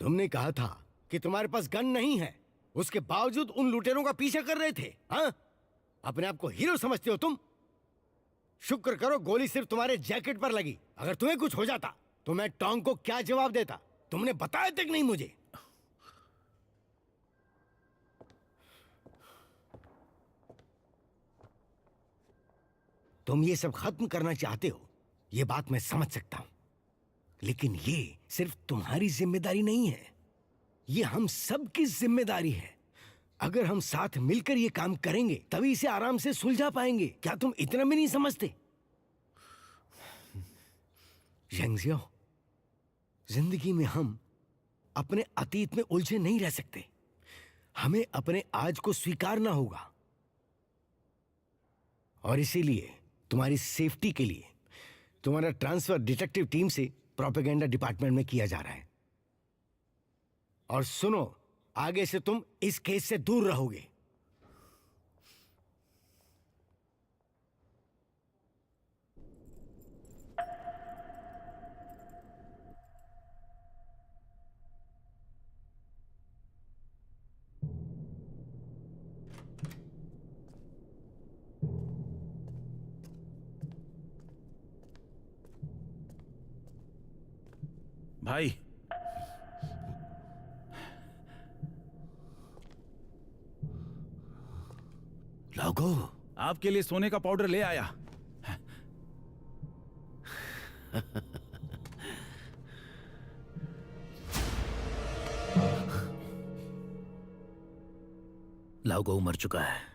तुमने कहा था कि तुम्हारे पास गन नहीं है, उसके बावजूद उन लुटेरों का पीछा कर रहे थे। हाँ, अपने आप को हीरो समझते हो तुम? शुक्र करो गोली सिर्फ तुम्हारे जैकेट पर लगी। अगर तुम्हें कुछ हो जाता तो मैं टोंग को क्या जवाब देता? तुमने बताया तक नहीं मुझे। तुम ये सब खत्म करना चाहते हो, ये बात मैं समझ सकता हूं, लेकिन ये सिर्फ तुम्हारी जिम्मेदारी नहीं है, ये हम सब की जिम्मेदारी है। अगर हम साथ मिलकर ये काम करेंगे तभी इसे आराम से सुलझा पाएंगे। क्या तुम इतना भी नहीं समझते? यंगजियो, जिंदगी में हम अपने अतीत में उलझे नहीं रह सकते। हमें अपने आज को स्वीकारना होगा। और इसीलिए तुम्हारी सेफ्टी के लिए तुम्हारा ट्रांसफर डिटेक्टिव टीम से प्रोपेगेंडा डिपार्टमेंट में किया जा रहा है। और सुनो, आगे से तुम इस केस से दूर रहोगे। भाई, लाओगो, आपके लिए सोने का पाउडर ले आया। लाओगो मर चुका है।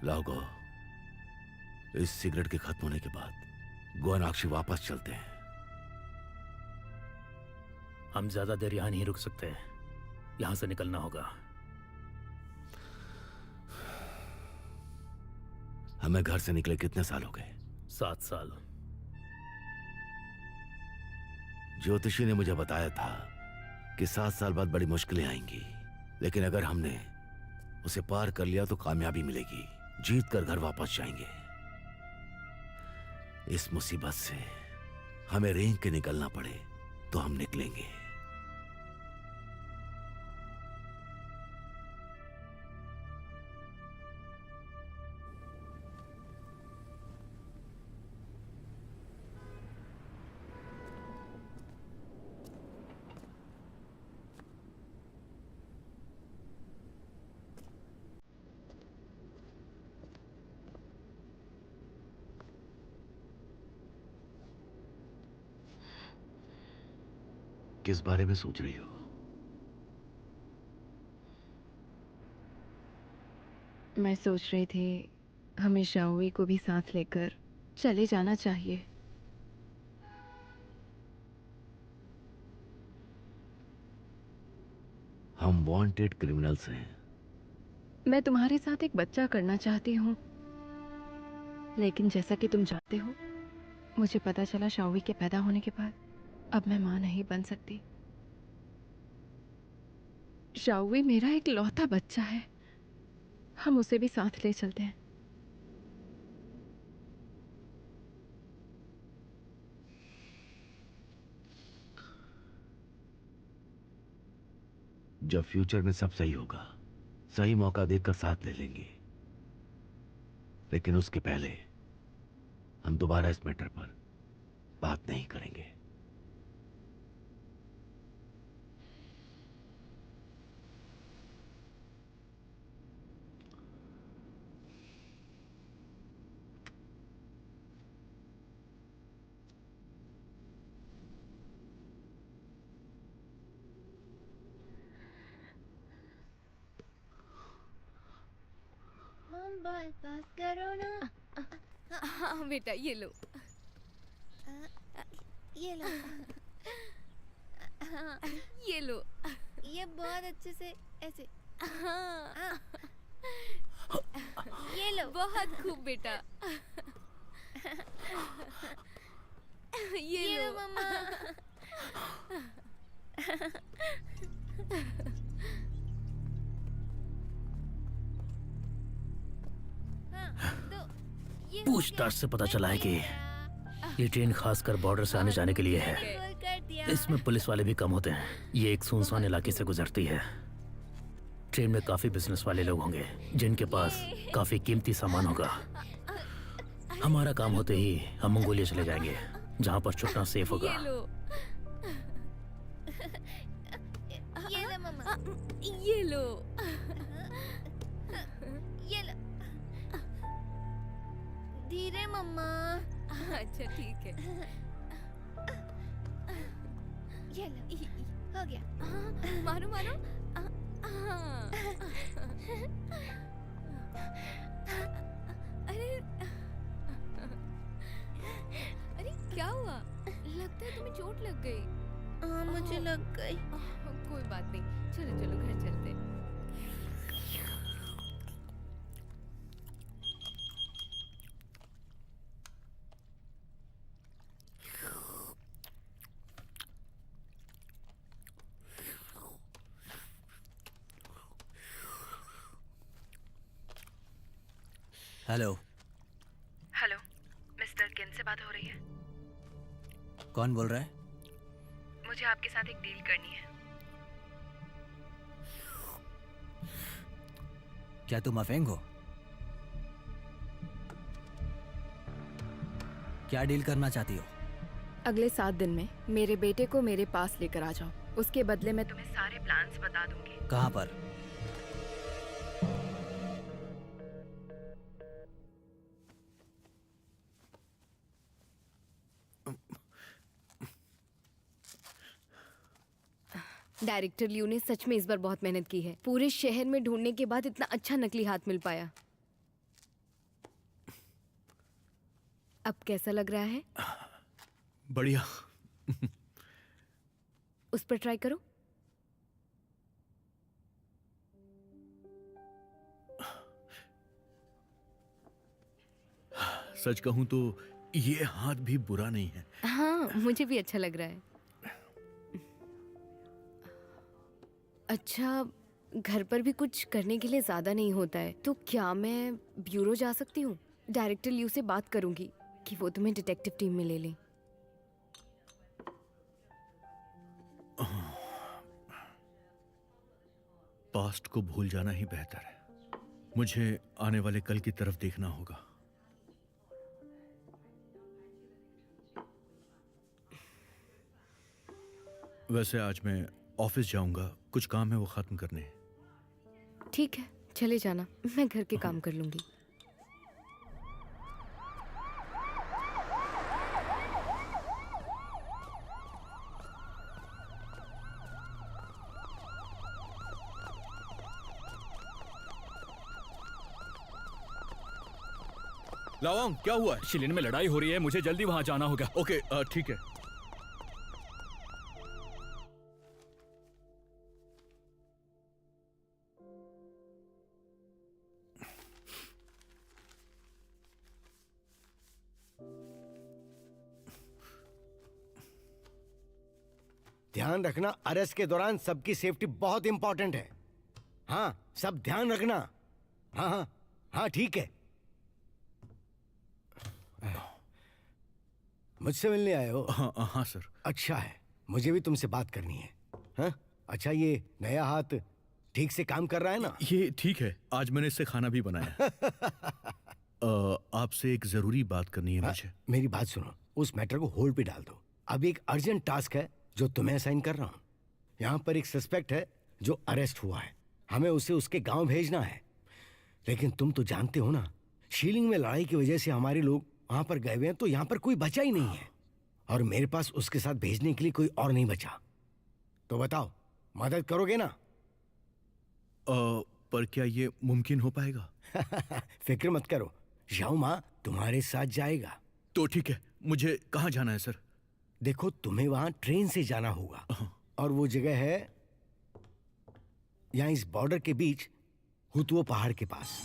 लाओगो, इस सिगरेट के खत्म होने के बाद गोनाक्षी वापस चलते हैं। हम ज्यादा देर यहां नहीं रुक सकते, यहां से निकलना होगा। हमें घर से निकले कितने साल हो गए? 7 साल। ज्योतिषी ने मुझे बताया था कि 7 साल बाद बड़ी मुश्किलें आएंगी, लेकिन अगर हमने उसे पार कर लिया तो कामयाबी मिलेगी, जीत कर घर वापस जाएंगे। इस मुसीबत से हमें रेंग के निकलना पड़े तो हम निकलेंगे। किस बारे में सोच रही हो? मैं सोच रही थी हमें शाओवी को भी साथ लेकर चले जाना चाहिए। हम वांटेड क्रिमिनल्स हैं। मैं तुम्हारे साथ एक बच्चा करना चाहती हूँ, लेकिन जैसा कि तुम जानते हो, मुझे पता चला शाओवी के पैदा होने के बाद अब मैं माँ नहीं बन सकती। शाओवी मेरा एक लौता बच्चा है, हम उसे भी साथ ले चलते हैं। जब फ्यूचर में सब सही होगा, सही मौका देखकर साथ ले लेंगे, लेकिन उसके पहले हम दोबारा इस मैटर पर बात नहीं करेंगे। बॉल पास करो ना। हाँ बेटा ये लो। ये लो। हाँ, ये लो। ये बहुत अच्छे से ऐसे। हाँ। ये लो। बहुत खूब बेटा। ये लो मम्मा। पूछताछ से पता चला है कि ये ट्रेन खासकर बॉर्डर से आने जाने के लिए है। इसमें पुलिस वाले भी कम होते हैं। ये एक सुनसान इलाके से गुजरती है। ट्रेन में काफी बिजनेस वाले लोग होंगे जिनके पास काफी कीमती सामान होगा। हमारा काम होते ही हम मंगोलिया चले जाएंगे, जहाँ पर छुपना सेफ होगा। ये लो। ये लो मम्मा। ये लो। ये लो। धीरे मम्मा। अच्छा ठीक है। ये लो। हो गया। मारो मारो। हाँ। अरे अरे क्या हुआ? लगता है तुम्हें चोट लग गई। हाँ मुझे लग गई। कोई बात नहीं, चलो चलो घर चलते हैं। हेलो। हेलो, मिस्टर किन से बात हो रही है? कौन बोल रहा है? मुझे आपके साथ एक डील करनी है। क्या तुम अफेंग हो? क्या डील करना चाहती हो? अगले 7 दिन में मेरे बेटे को मेरे पास लेकर आ जाओ। उसके बदले मैं तुम्हें सारे प्लान्स बता दूंगी। कहाँ पर? डायरेक्टर लियू ने सच में इस बार बहुत मेहनत की है। पूरे शहर में ढूंढने के बाद इतना अच्छा नकली हाथ मिल पाया। अब कैसा लग रहा है? बढ़िया। उस पर ट्राई करो। सच कहूं तो ये हाथ भी बुरा नहीं है। हाँ मुझे भी अच्छा लग रहा है। अच्छा, घर पर भी कुछ करने के लिए ज्यादा नहीं होता है, तो क्या मैं ब्यूरो जा सकती हूँ? डायरेक्टर लियू से बात करूंगी कि वो तुम्हें डिटेक्टिव टीम में ले लें। पास्ट को भूल जाना ही बेहतर है। मुझे आने वाले कल की तरफ देखना होगा। वैसे आज मैं ऑफिस जाऊंगा, कुछ काम है वो खत्म करने हैं। ठीक है, चले जाना, मैं घर के काम कर लूंगी। लावांग, क्या हुआ है? शिलिन में लड़ाई हो रही है, मुझे जल्दी वहां जाना होगा। ओके, ठीक है। ध्यान रखना, अरेस्ट के दौरान सबकी सेफ्टी बहुत इंपॉर्टेंट है। हाँ, सब ध्यान रखना। हाँ हाँ हाँ, ठीक है। मुझसे मिलने आए हो? हाँ हाँ सर। अच्छा है, मुझे भी तुमसे बात करनी है। हाँ? अच्छा, ये नया हाथ ठीक से काम कर रहा है ना? ये ठीक है, आज मैंने इससे खाना भी बनाया। आपसे एक जरूरी बात करनी है मुझे। मेरी बात सुनो, उस मैटर को होल्ड पे डाल दो। अभी एक अर्जेंट टास्क है जो तुम्हें असाइन कर रहा हूँ। यहाँ पर एक सस्पेक्ट है जो अरेस्ट हुआ है, हमें उसे उसके गांव भेजना है। लेकिन तुम तो जानते हो ना, शीलिंग में लड़ाई की वजह से हमारे लोग वहां पर गए हुए हैं, तो यहाँ पर कोई बचा ही नहीं है और मेरे पास उसके साथ भेजने के लिए कोई और नहीं बचा। तो बताओ, मदद करोगे ना? पर क्या ये मुमकिन हो पाएगा? फिक्र मत करो, जाओ तुम्हारे साथ जाएगा। तो ठीक है, मुझे कहाँ जाना है सर? देखो, तुम्हें वहां ट्रेन से जाना होगा और वो जगह है यहाँ इस बॉर्डर के बीच, हुतुओ पहाड़ के पास।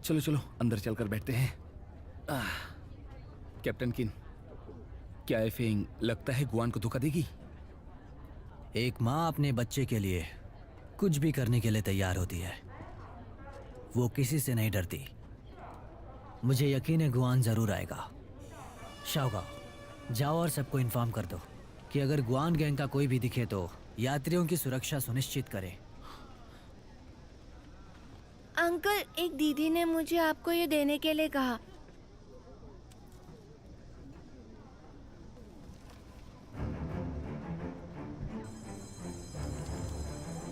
चलो चलो, अंदर चलकर बैठते हैं। कैप्टन किन, क्या एफिंग लगता है गुआन को धोखा देगी? एक माँ अपने बच्चे के लिए कुछ भी करने के लिए तैयार होती है। वो किसी से नहीं डरती। मुझे यकीन है गुआन जरूर आएगा। शाओगाओ, जाओ और सबको इन्फॉर्म कर दो कि अगर गुआन गैंग का कोई भी दिखे तो यात्रियों की सुरक्षा सुनिश्चित करें। अंकल, एक दीदी ने मुझे आपको ये देने के लिए कहा।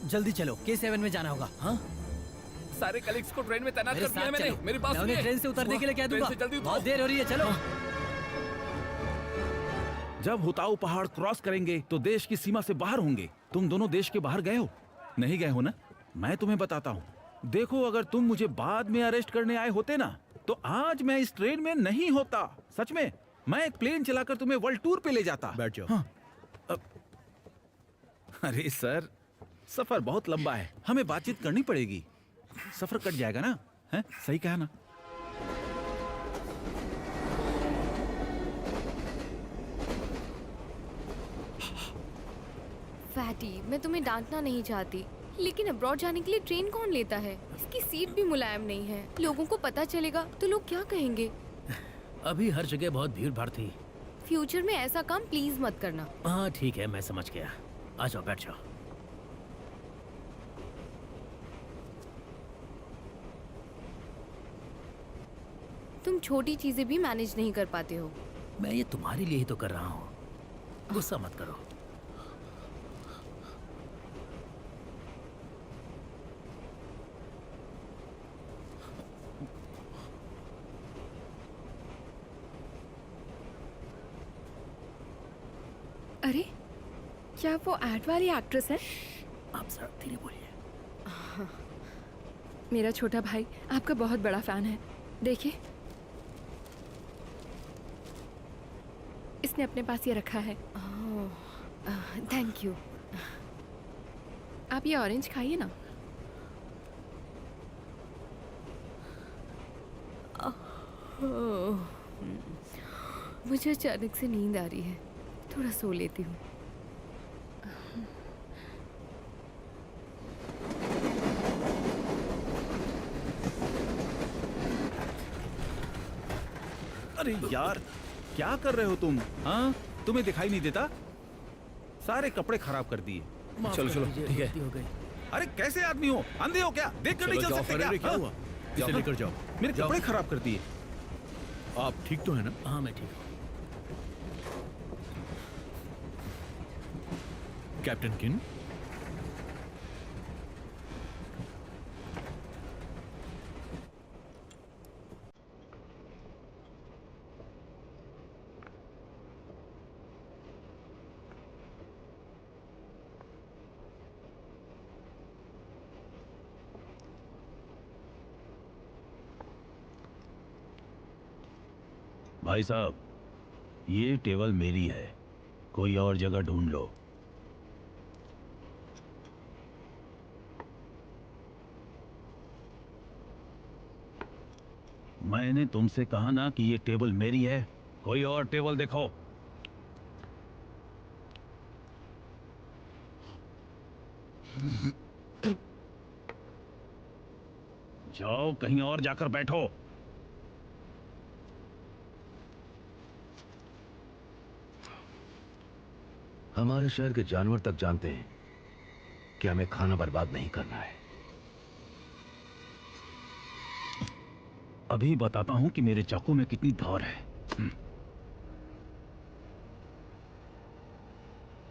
जल्दी चलो, K7 में जाना होगा। हाँ, सारे कलीग्स को ट्रेन में तैनात मेरे कर दिया है साथ मैंने। चलो। मेरी बात मैं उन्हें सुनिए। ट्रेन से उतरने के लिए कह ट्रेन दूंगा। से जल्दी उतरो। बहुत देर हो रही है, चलो। जब हुताऊ पहाड़ क्रॉस करेंगे तो देश की सीमा से बाहर होंगे। तुम दोनों देश के बाहर गए हो? नहीं गए हो ना? मैं तुम्हें बताता हूँ। देखो, अगर तुम मुझे बाद में अरेस्ट करने आए होते ना, तो आज मैं इस ट्रेन में नहीं होता। सच में, मैं एक प्लेन चलाकर तुम्हें वर्ल्ड टूर पे ले जाता। बैठ जाओ। हाँ। अरे सर, सफर बहुत लंबा है, हमें बातचीत करनी पड़ेगी। सफर कट जाएगा ना? है? सही कहा ना? फैटी, मैं तुम्हें डांटना नहीं चाहती, लेकिन अब्रॉड जाने के लिए ट्रेन कौन लेता है? इसकी सीट भी मुलायम नहीं है। लोगों को पता चलेगा तो लोग क्या कहेंगे? अभी हर जगह बहुत भीड़ भाड़ थी। फ्यूचर में ऐसा काम प्लीज मत करना। हाँ ठीक है, मैं समझ गया। आ जाओ, बैठ जाओ। तुम छोटी चीजें भी मैनेज नहीं कर पाते हो। मैं ये तुम्हारे लिए ही तो कर रहा हूँ, गुस्सा मत करो। अरे, क्या वो एड वाली एक्ट्रेस है? आप जरा धीरे बोलिए। मेरा छोटा भाई आपका बहुत बड़ा फैन है। देखिए, इसने अपने पास ये रखा है। Thank you. आप ये ऑरेंज खाइए ना। मुझे अचानक से नींद आ रही है, थोड़ा सो लेती हूँ। अरे यार, क्या कर रहे हो तुम? हाँ, तुम्हें दिखाई नहीं देता? सारे कपड़े खराब कर दिए। चलो चलो, ठीक है। अरे कैसे आदमी हो? अंधे हो क्या? देख कर नहीं चल सकते क्या? क्या हुआ? इसे लेकर जाओ। मेरे कपड़े खराब कर दिए। आप ठीक तो है ना? हाँ मैं ठीक हूँ। कैप्टन किन, भाई साहब, ये टेबल मेरी है, कोई और जगह ढूंढ लो। मैंने तुमसे कहा ना कि ये टेबल मेरी है, कोई और टेबल देखो। जाओ कहीं और जाकर बैठो। हमारे शहर के जानवर तक जानते हैं कि हमें खाना बर्बाद नहीं करना है। अभी बताता हूं कि मेरे चाकू में कितनी धार है।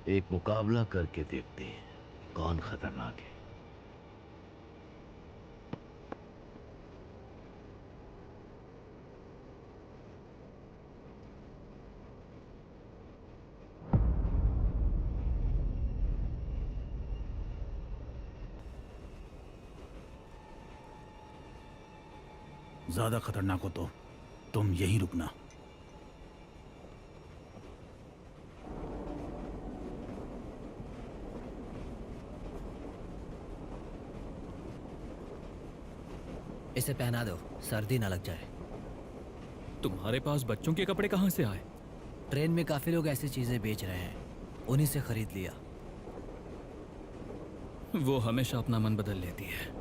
एक मुकाबला करके देखते हैं कौन खतरनाक है। ज्यादा खतरनाक हो तो तुम यहीं रुकना। इसे पहना दो, सर्दी ना लग जाए। तुम्हारे पास बच्चों के कपड़े कहाँ से आए? ट्रेन में काफी लोग ऐसी चीजें बेच रहे हैं, उन्हीं से खरीद लिया। वो हमेशा अपना मन बदल लेती है।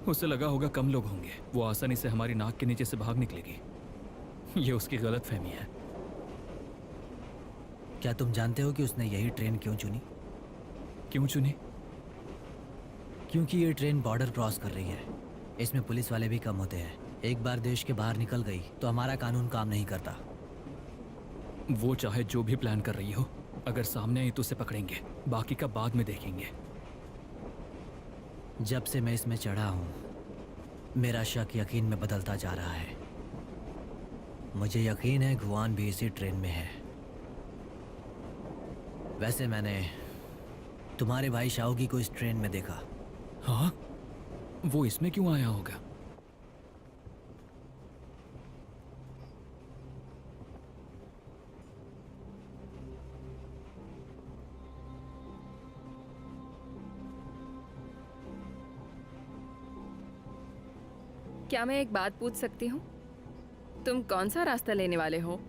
उसे लगा होगा कम लोग होंगे, वो आसानी से हमारी नाक के नीचे से भाग निकलेगी। ये उसकी गलतफहमी है। क्या तुम जानते हो कि उसने यही ट्रेन क्यों चुनी? क्यों चुनी? क्योंकि ये ट्रेन बॉर्डर क्रॉस कर रही है। इसमें पुलिस वाले भी कम होते हैं। एक बार देश के बाहर निकल गई तो हमारा कानून काम नहीं करता। वो चाहे जो भी प्लान कर रही हो, अगर सामने आई तो उसे पकड़ेंगे, बाकी का बाद में देखेंगे। जब से मैं इसमें चढ़ा हूं, मेरा शक यकीन में बदलता जा रहा है। मुझे यकीन है गुआन भी इसी ट्रेन में है। वैसे मैंने तुम्हारे भाई शाओगी को इस ट्रेन में देखा। हाँ? वो इसमें क्यों आया होगा? क्या मैं एक बात पूछ सकती हूँ? तुम कौन सा रास्ता लेने वाले हो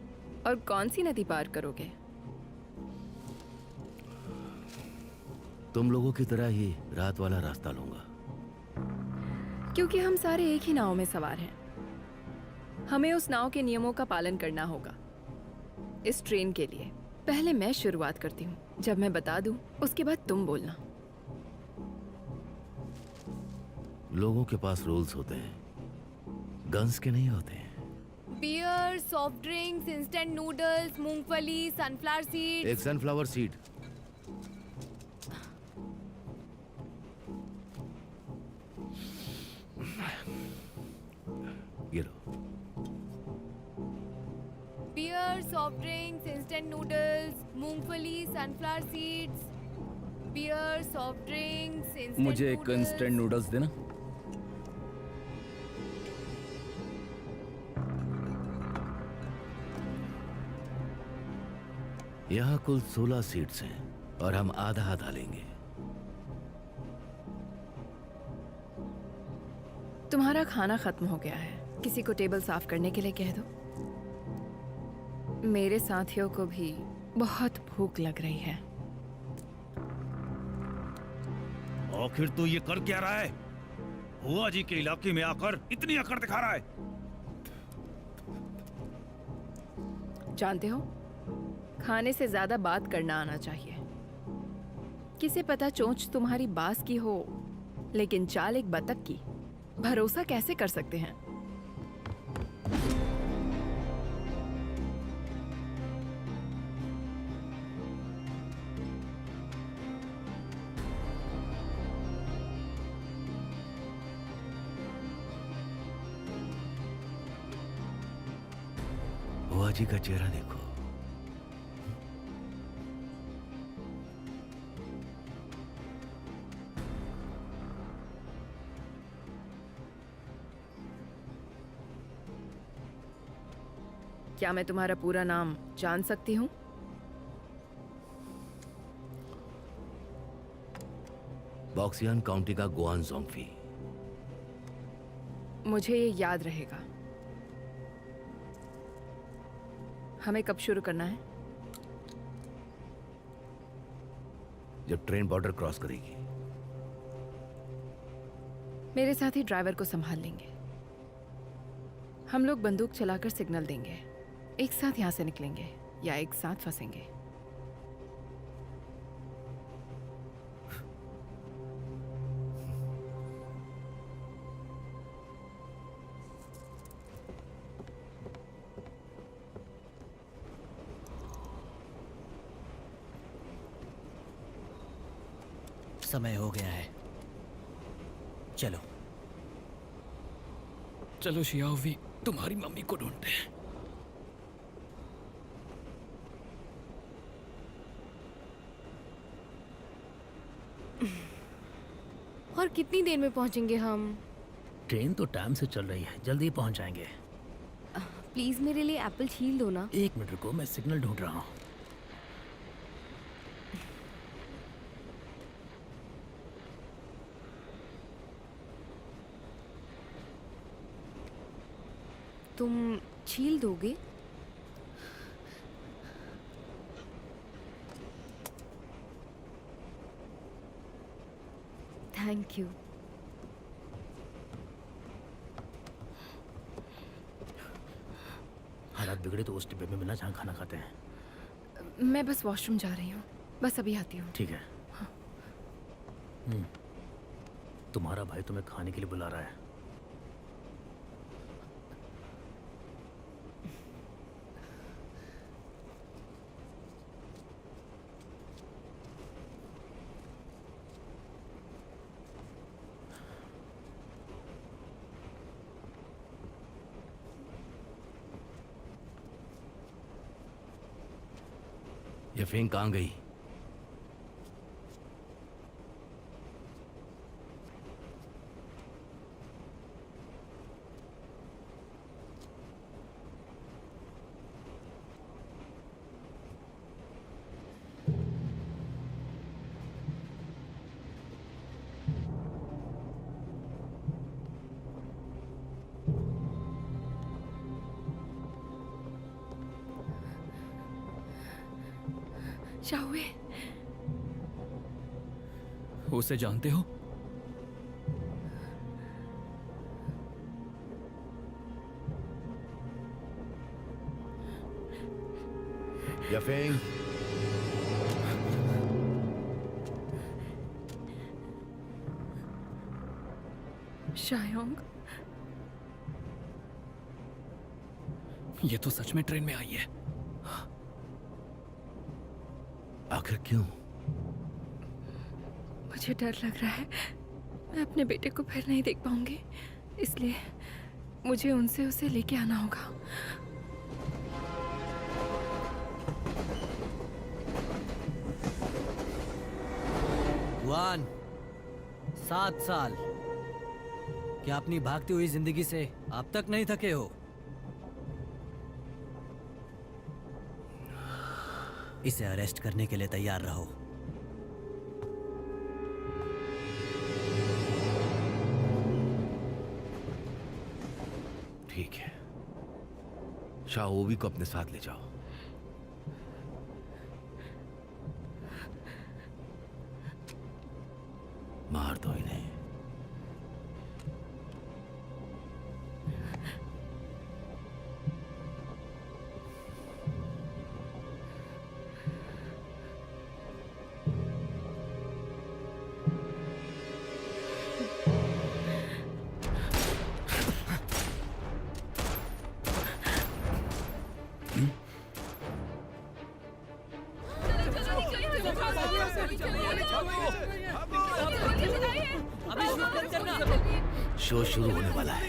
और कौन सी नदी पार करोगे? तुम लोगों की तरह ही रात वाला रास्ता लूंगा। क्योंकि हम सारे एक ही नाव में सवार हैं। हमें उस नाव के नियमों का पालन करना होगा। इस ट्रेन के लिए पहले मैं शुरुआत करती हूँ। जब मैं बता दूँ, उसके बाद तुम बोलना। लोगों के पास रूल्स होते हैं, गन्स के नहीं होते हैं। Beer, soft drinks, instant noodles, मूंगफली, सनफ्लावर सीड्स। एक सनफ्लावर सीड। ये लो। Beer, soft drinks, instant noodles, मूंगफली, sunflower seeds. Beer, soft drinks, instant मुझे एक इंस्टेंट नूडल्स देना। यहाँ कुल 16 सीट्स हैं और हम आधा आधा लेंगे। तुम्हारा खाना खत्म हो गया है। किसी को टेबल साफ करने के लिए कह दो। मेरे साथियों को भी बहुत भूख लग रही है। आखिर तू ये कर क्या रहा है? हुआ जी के इलाके में आकर इतनी अकड़ दिखा रहा है। जानते हो, खाने से ज्यादा बात करना आना चाहिए। किसे पता चोंच तुम्हारी बास की हो, लेकिन चाल एक बतख की। भरोसा कैसे कर सकते हैं? बुआ जी का चेहरा देखो। क्या मैं तुम्हारा पूरा नाम जान सकती हूँ? बॉक्सियान काउंटी का गुआन जोंगफी। मुझे ये याद रहेगा। हमें कब शुरू करना है? जब ट्रेन बॉर्डर क्रॉस करेगी। मेरे साथी ड्राइवर को संभाल लेंगे। हम लोग बंदूक चलाकर सिग्नल देंगे। एक साथ यहां से निकलेंगे या एक साथ फंसेंगे। समय हो गया है, चलो। चलो शियाओवी, तुम्हारी मम्मी को ढूंढते हैं। और कितनी देर में पहुंचेंगे हम? ट्रेन तो टाइम से चल रही है, जल्दी पहुंच जाएंगे। प्लीज मेरे लिए एप्पल छील दो ना। 1 मिनट रुको, मैं सिग्नल ढूंढ रहा हूँ। तुम छील दोगे? Thank you. हालात बिगड़े तो उस डिब्बे में मिलना जहाँ खाना खाते हैं। मैं बस वॉशरूम जा रही हूँ, बस अभी आती हूँ। ठीक है। तुम्हारा भाई तुम्हें खाने के लिए बुला रहा है। ये फेंग कहाँ गई? शाओवे, उसे जानते हो? यफेंग, शायोंग, ये तो सच में ट्रेन में आई है। आखिर क्यों? मुझे डर लग रहा है मैं अपने बेटे को फिर नहीं देख पाऊंगी, इसलिए मुझे उनसे उसे लेके आना होगा। गुआन, 7 साल। क्या अपनी भागती हुई जिंदगी से अब तक नहीं थके हो? इसे अरेस्ट करने के लिए तैयार रहो। ठीक है, शाओवी को अपने साथ ले जाओ। मार दो इन्हें। शो शुरू होने वाला है।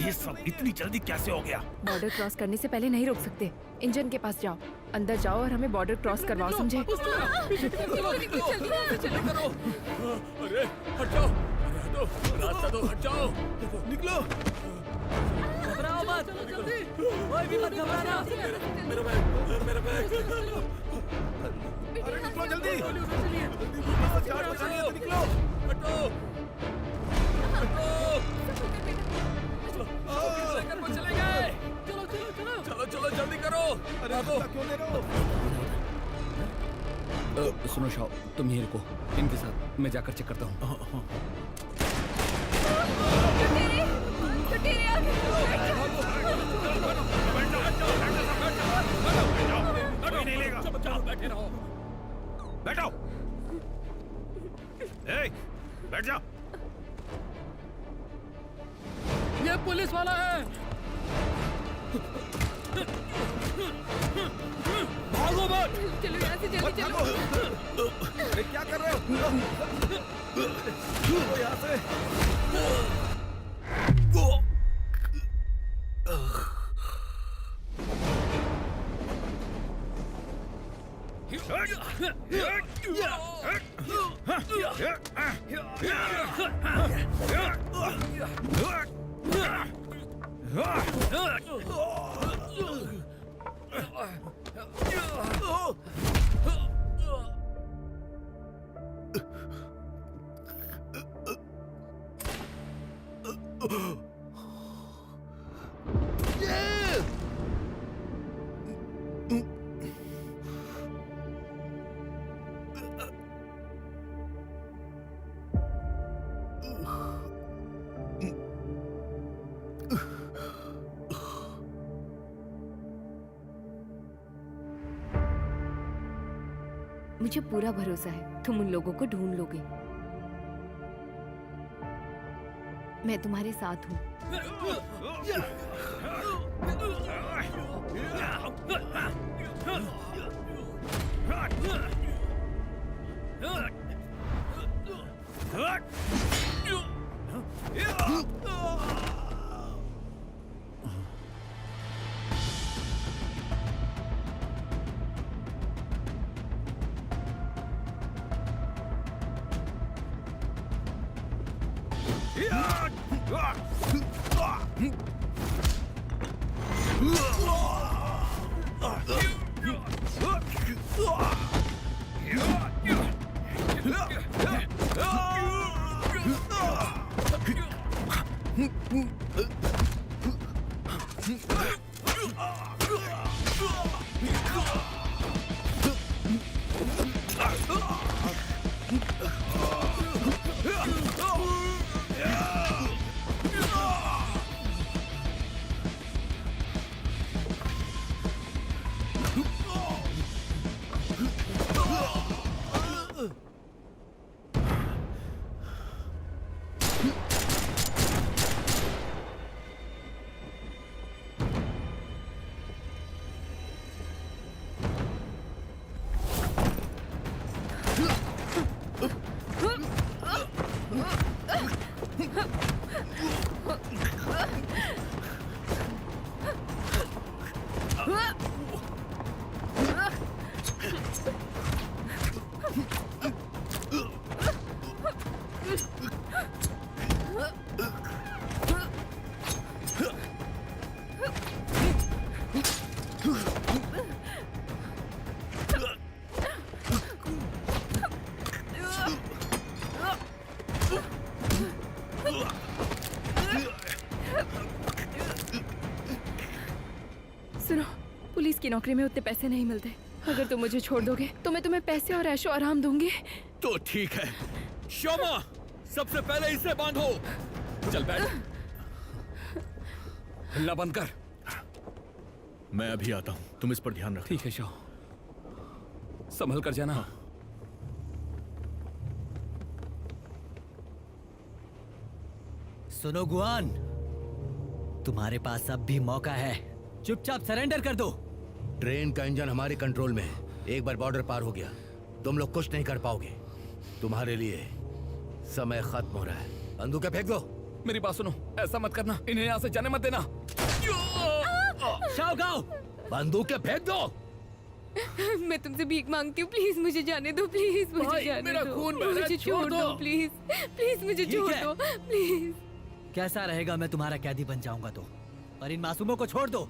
ये सब इतनी जल्दी कैसे हो गया? बॉर्डर क्रॉस करने से पहले नहीं रोक सकते। इंजन के पास जाओ, अंदर जाओ और हमें बॉर्डर क्रॉस करवाओ, समझे? अरे हट जाओ, रास्ता दो, हट जाओ, निकलो। घबराओ मत, कोई भी मत घबराना। मेरा बैग, मेरा बैग। अरे निकलो जल्दी, निकलो, हटो। चले गए। चलो जल्दी करो। अरे क्यों ले रहे हो? सुनो शाओ, तुम यहीं रुको, इनके साथ मैं जाकर चेक करता हूँ। बैठे रहो। बैठो। बैठ जाओ। ये पुलिस वाला है। भागो मत। चलो यहाँ से जल्दी चलो। अरे क्या कर रहे हो? यहाँ से। मुझे पूरा भरोसा है तुम उन लोगों को ढूंढ लोगे। मैं तुम्हारे साथ हूँ। सुनो, पुलिस की नौकरी में उतने पैसे नहीं मिलते। अगर तुम मुझे छोड़ दोगे तो मैं तुम्हें पैसे और ऐशो आराम दूंगी। तो ठीक है श्यामा, सबसे पहले इसे बांधो। चल बैठ। हिलना बंद कर। मैं अभी आता हूं, तुम इस पर ध्यान रखो। ठीक है शो, संभल कर जाना। सुनो गुआन, तुम्हारे पास अब भी मौका है, चुपचाप सरेंडर कर दो। ट्रेन का इंजन हमारे कंट्रोल में है। एक बार बॉर्डर पार हो गया तुम लोग कुछ नहीं कर पाओगे। तुम्हारे लिए समय खत्म हो रहा है। बंदूकें फेंक दो। मेरी बात सुनो, ऐसा मत करना, इन्हें यहाँ से जाने मत देना। शाओ गाओ, बंदूकें फेंक दो। मैं तुमसे भीख मांगती हूँ, प्लीज मुझे जाने दो, प्लीज मुझे भाई, जाने मेरा दो, खून बह रहा है, मुझे छोड़ छोड़ दो। दो, प्लीज प्लीज मुझे ठीक छोड़ है। दो, प्लीज। कैसा रहेगा मैं तुम्हारा कैदी बन जाऊंगा तो? पर इन मासूमों को छोड़ दो।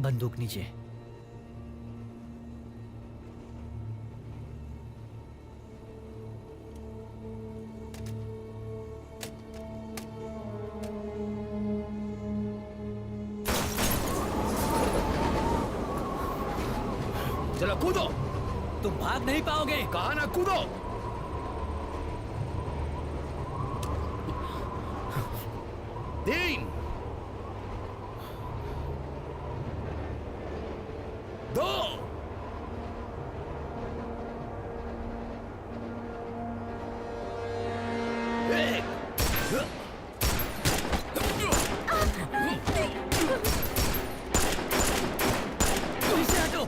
बंदूक नीचे। चलो कूदो। तुम भाग नहीं पाओगे। कहा ना कूदो। तीन, दो, एक। पीछे हटो।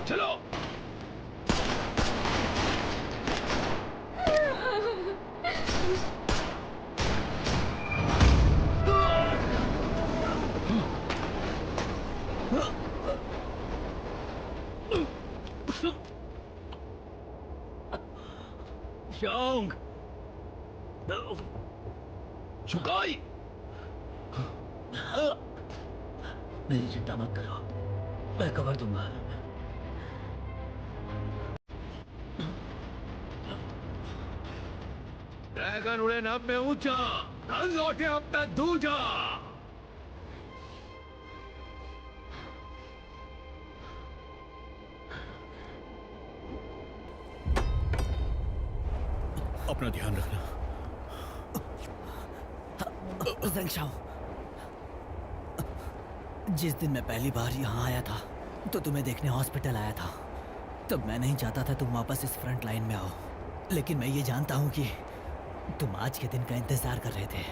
चलो। शाओंग, चुकाई। मेरी चिंता मत करो, मैं कवर दूंगा। ड्रैगन उड़े न अब में ऊंचा, धन लौटे अब तक दूजा। अपना ध्यान रखना। ज़ेंग शाओ, जिस दिन मैं पहली बार यहाँ आया था तो तुम्हें देखने हॉस्पिटल आया था। तब मैं नहीं चाहता था तुम वापस इस फ्रंट लाइन में आओ, लेकिन मैं ये जानता हूँ कि तुम आज के दिन का इंतजार कर रहे थे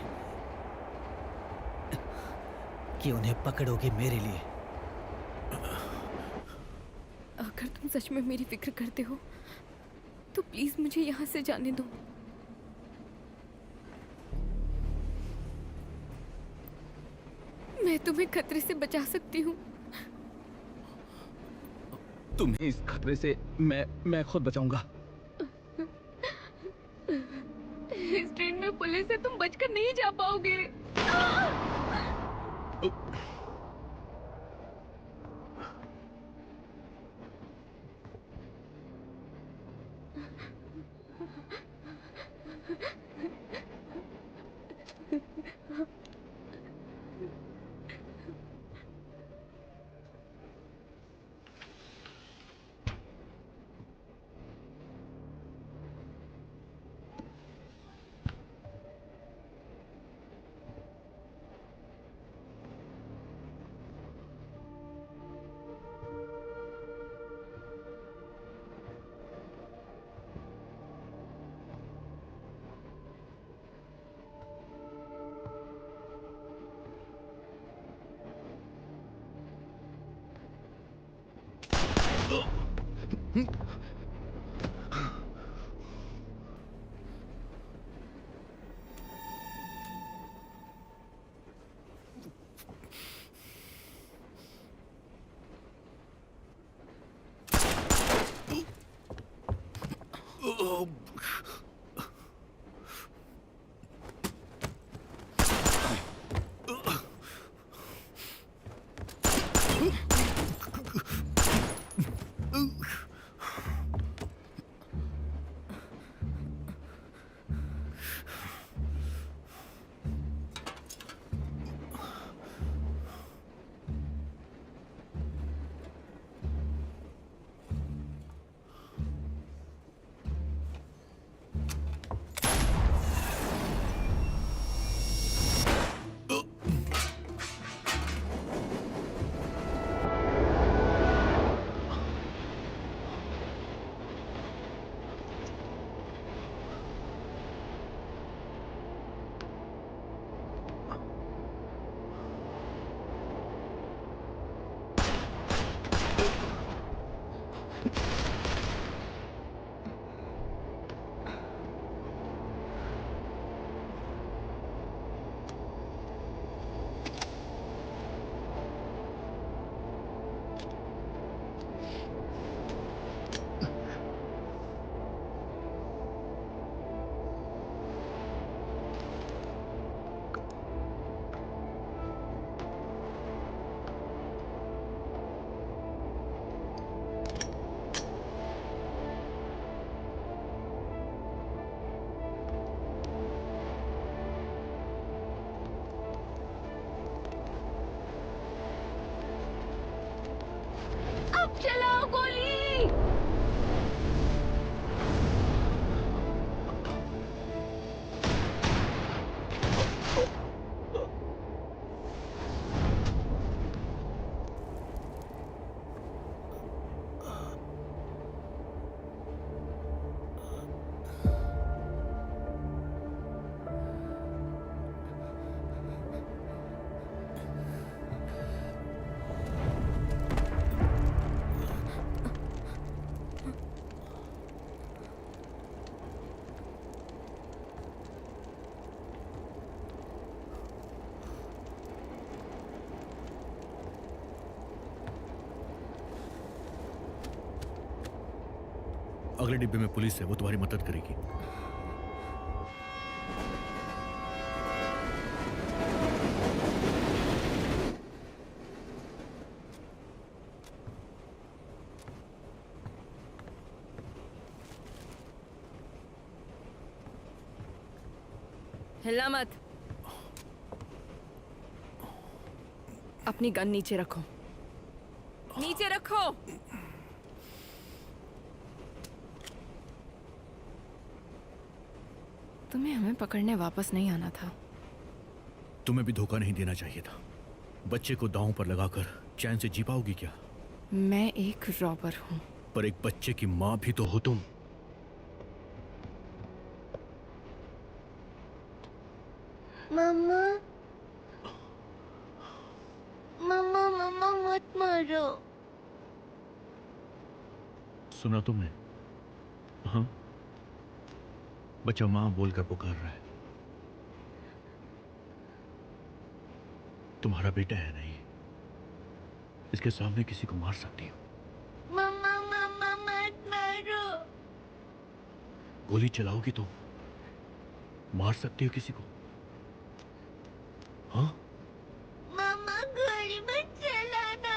कि उन्हें पकड़ोगे मेरे लिए। अगर तुम सच में मेरी फिक्र करते हो तो प्लीज मुझे यहाँ से जाने दो। मैं तुम्हें खतरे से बचा सकती हूँ। तुम्हें इस खतरे से मैं खुद बचाऊंगा। इस ट्रेन में पुलिस है, तुम बचकर नहीं जा पाओगे। चलाओ गोली। अगले डिब्बे में पुलिस है, वो तुम्हारी मदद करेगी। हिलना मत। अपनी गन नीचे रखो, नीचे रखो। तुम्हें हमें पकड़ने वापस नहीं आना था। तुम्हें भी धोखा नहीं देना चाहिए था। बच्चे को दांव पर लगाकर चैन से जी पाओगी क्या? मैं एक रॉबर हूँ। पर एक बच्चे की माँ भी तो हो तुम। मम्मा, मम्मा, मम्मा मत मारो। सुना तुमने? हाँ, बच्चा माँ बोलकर पुकार रहा है। तुम्हारा बेटा है नहीं, इसके सामने किसी को मार सकती हो। मम्मा, मम्मा मत मारो। गोली चलाओगी तो मार सकती हो किसी को। हाँ, मम्मा गोली मत चलाना।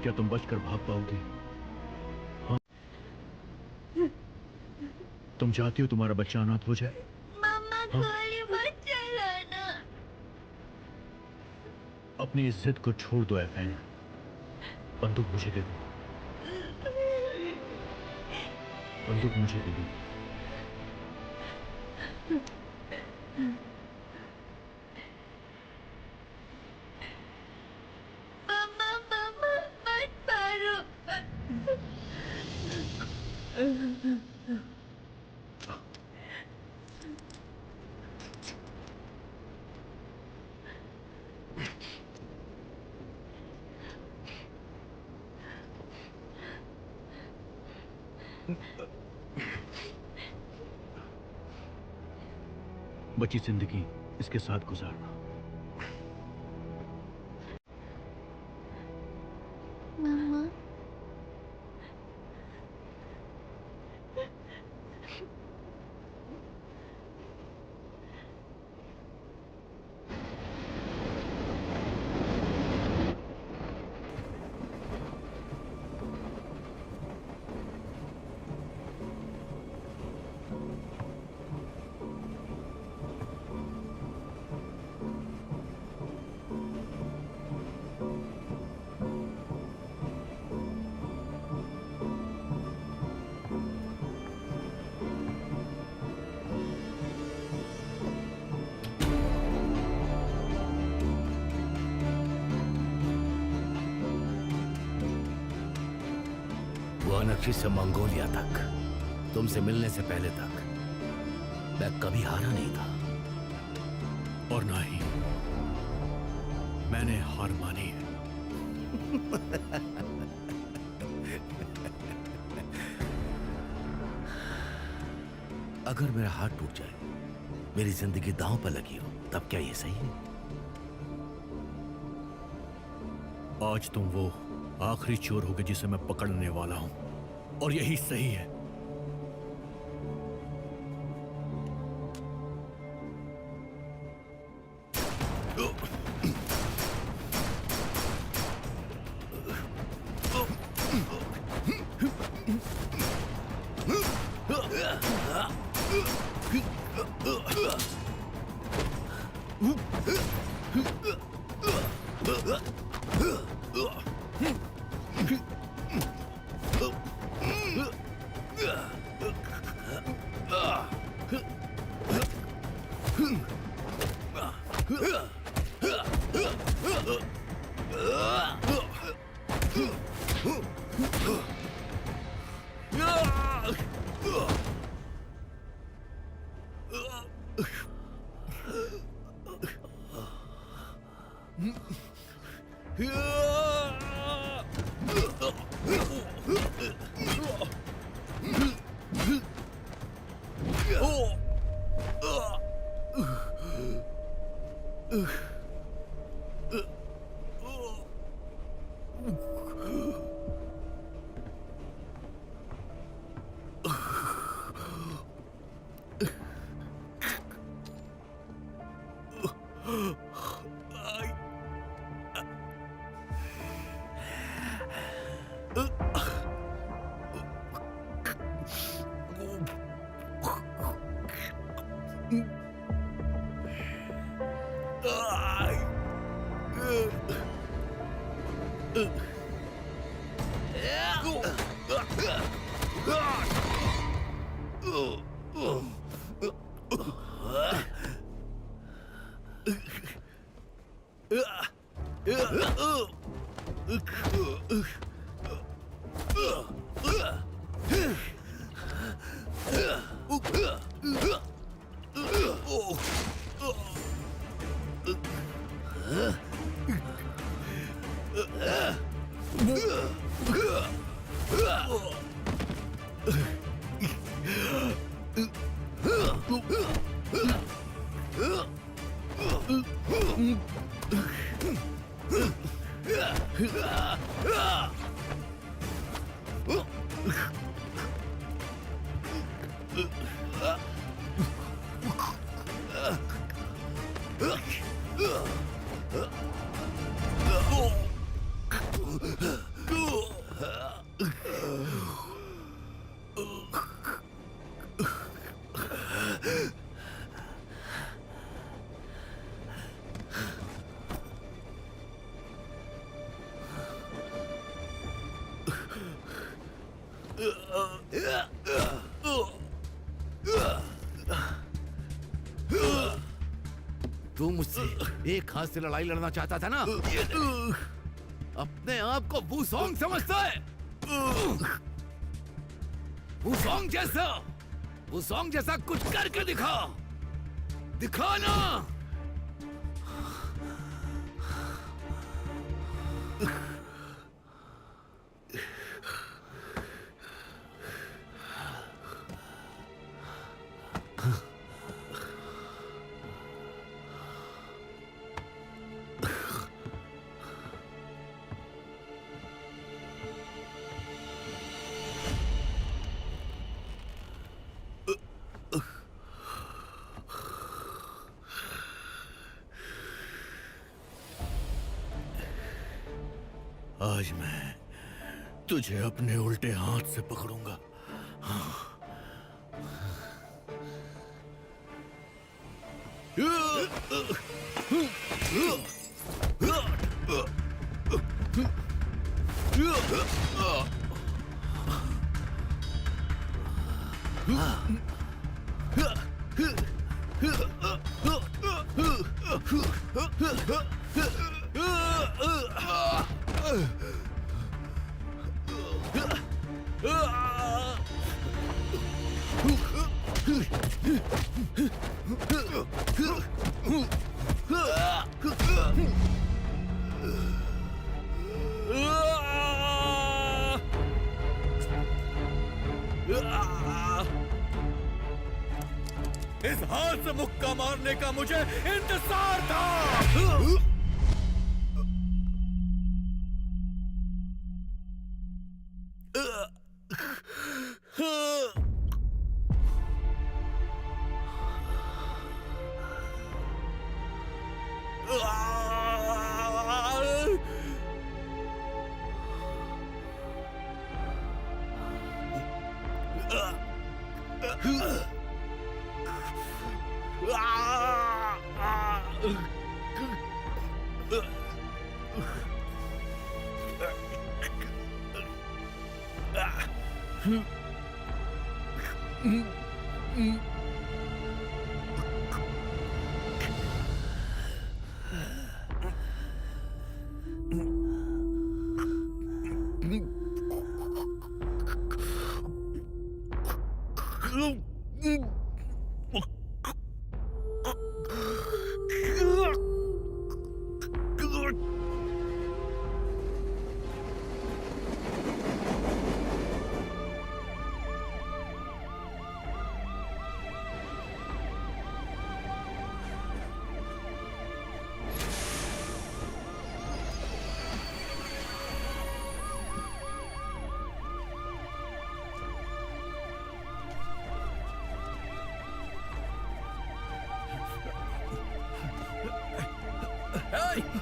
क्या तुम बचकर भाग पाओगी? हाँ, तुम चाहती हो तुम्हारा बच्चा अनाथ हो जाए? मम्मा हाँ? गोली मत चलाना। अपनी इस जिद को छोड़ दो एफएन। बंदूक मुझे दे दो। बंदूक मुझे दे दो। मम्मा, मम्मा मत मारो। बची जिंदगी इसके साथ गुजारना। मम्मा, वानक्षी से मंगोलिया तक, तुमसे मिलने से पहले तक मैं कभी हारा नहीं था। और ना ही मैंने हार मानी है। अगर मेरा हाथ टूट जाए, मेरी जिंदगी दांव पर लगी हो, तब क्या ये सही है? आज तुम वो आखिरी चोर होगे जिसे मैं पकड़ने वाला हूं, और यही सही है। तू मुझसे एक हाथ से लड़ाई लड़ना चाहता था ना? अपने आप को वुसोंग समझता है? वुसोंग जैसा कुछ करके दिखा, दिखा ना। आज मैं तुझे अपने उल्टे हाथ से पकड़ूंगा। इस हाथ से मुक्का मारने का मुझे इंतजार था।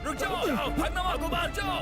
रुक जाओ, भागना मत, बाहर जाओ।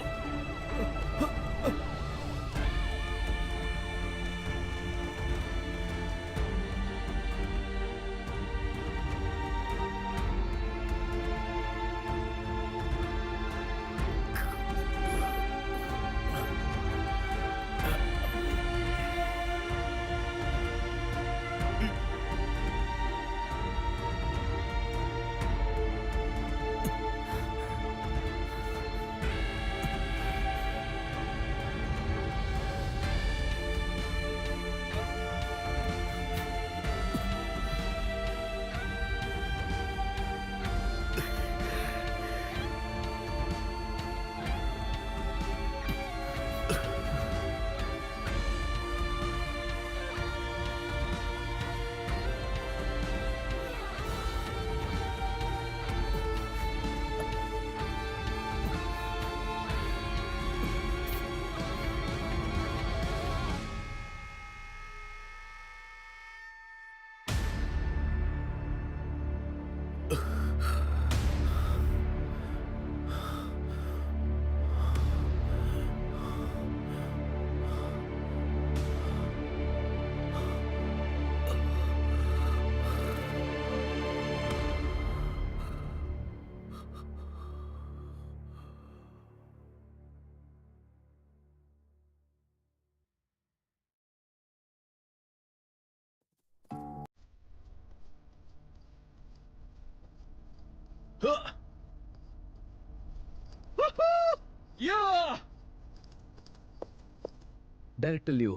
डायरेक्टर लियो,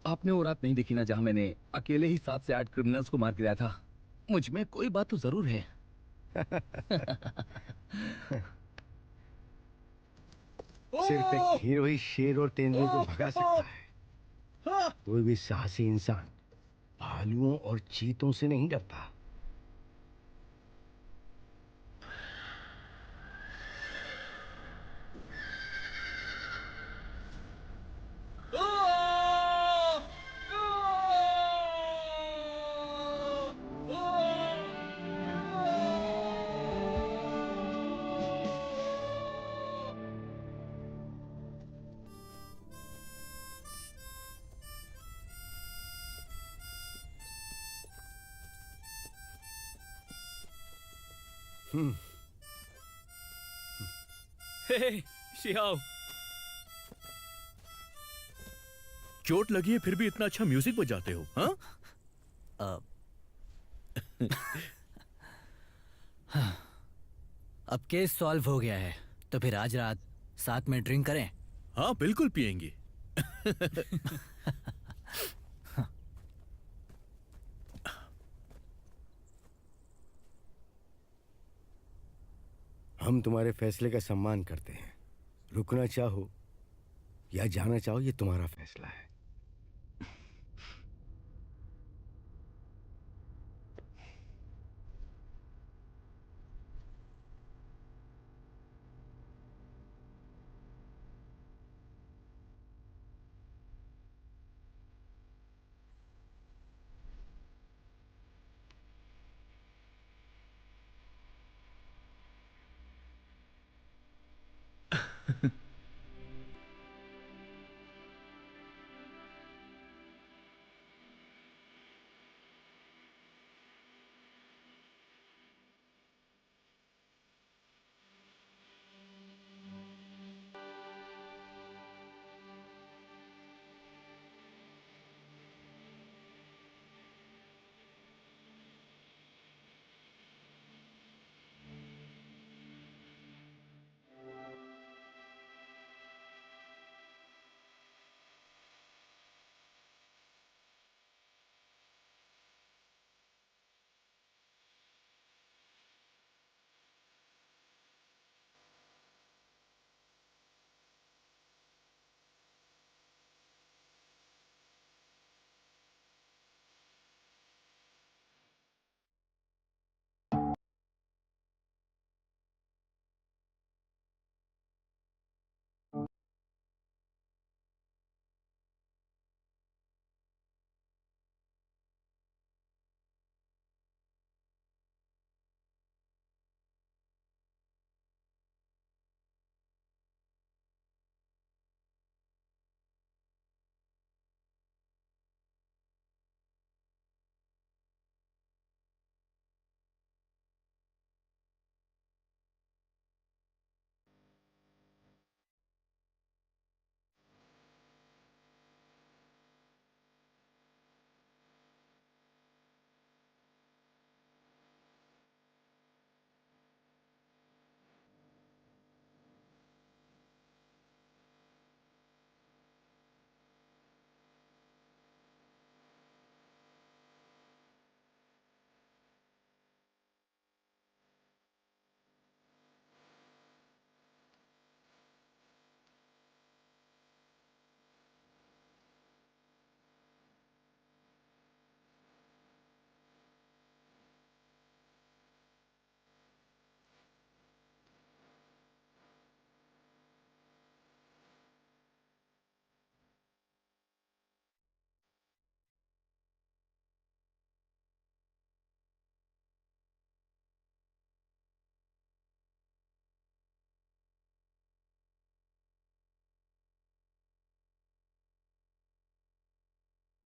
आपने वो रात नहीं देखी ना जहां मैंने अकेले ही 7 से 8 क्रिमिनल्स को मार गिराया था। मुझ में कोई बात तो जरूर है। सिर्फ एक हीरो ही शेर और तेंदुए को भगा सकता है। कोई भी साहसी इंसान भालुओं और चीतों से नहीं डरता। हे, शिहाब, चोट लगी है फिर भी इतना अच्छा म्यूजिक बजाते हो, हाँ? अब केस सॉल्व हो गया है, तो फिर आज रात साथ में ड्रिंक करें? हाँ बिल्कुल पिएंगे। हम तुम्हारे फैसले का सम्मान करते हैं। रुकना चाहो या जाना चाहो, ये तुम्हारा फैसला है।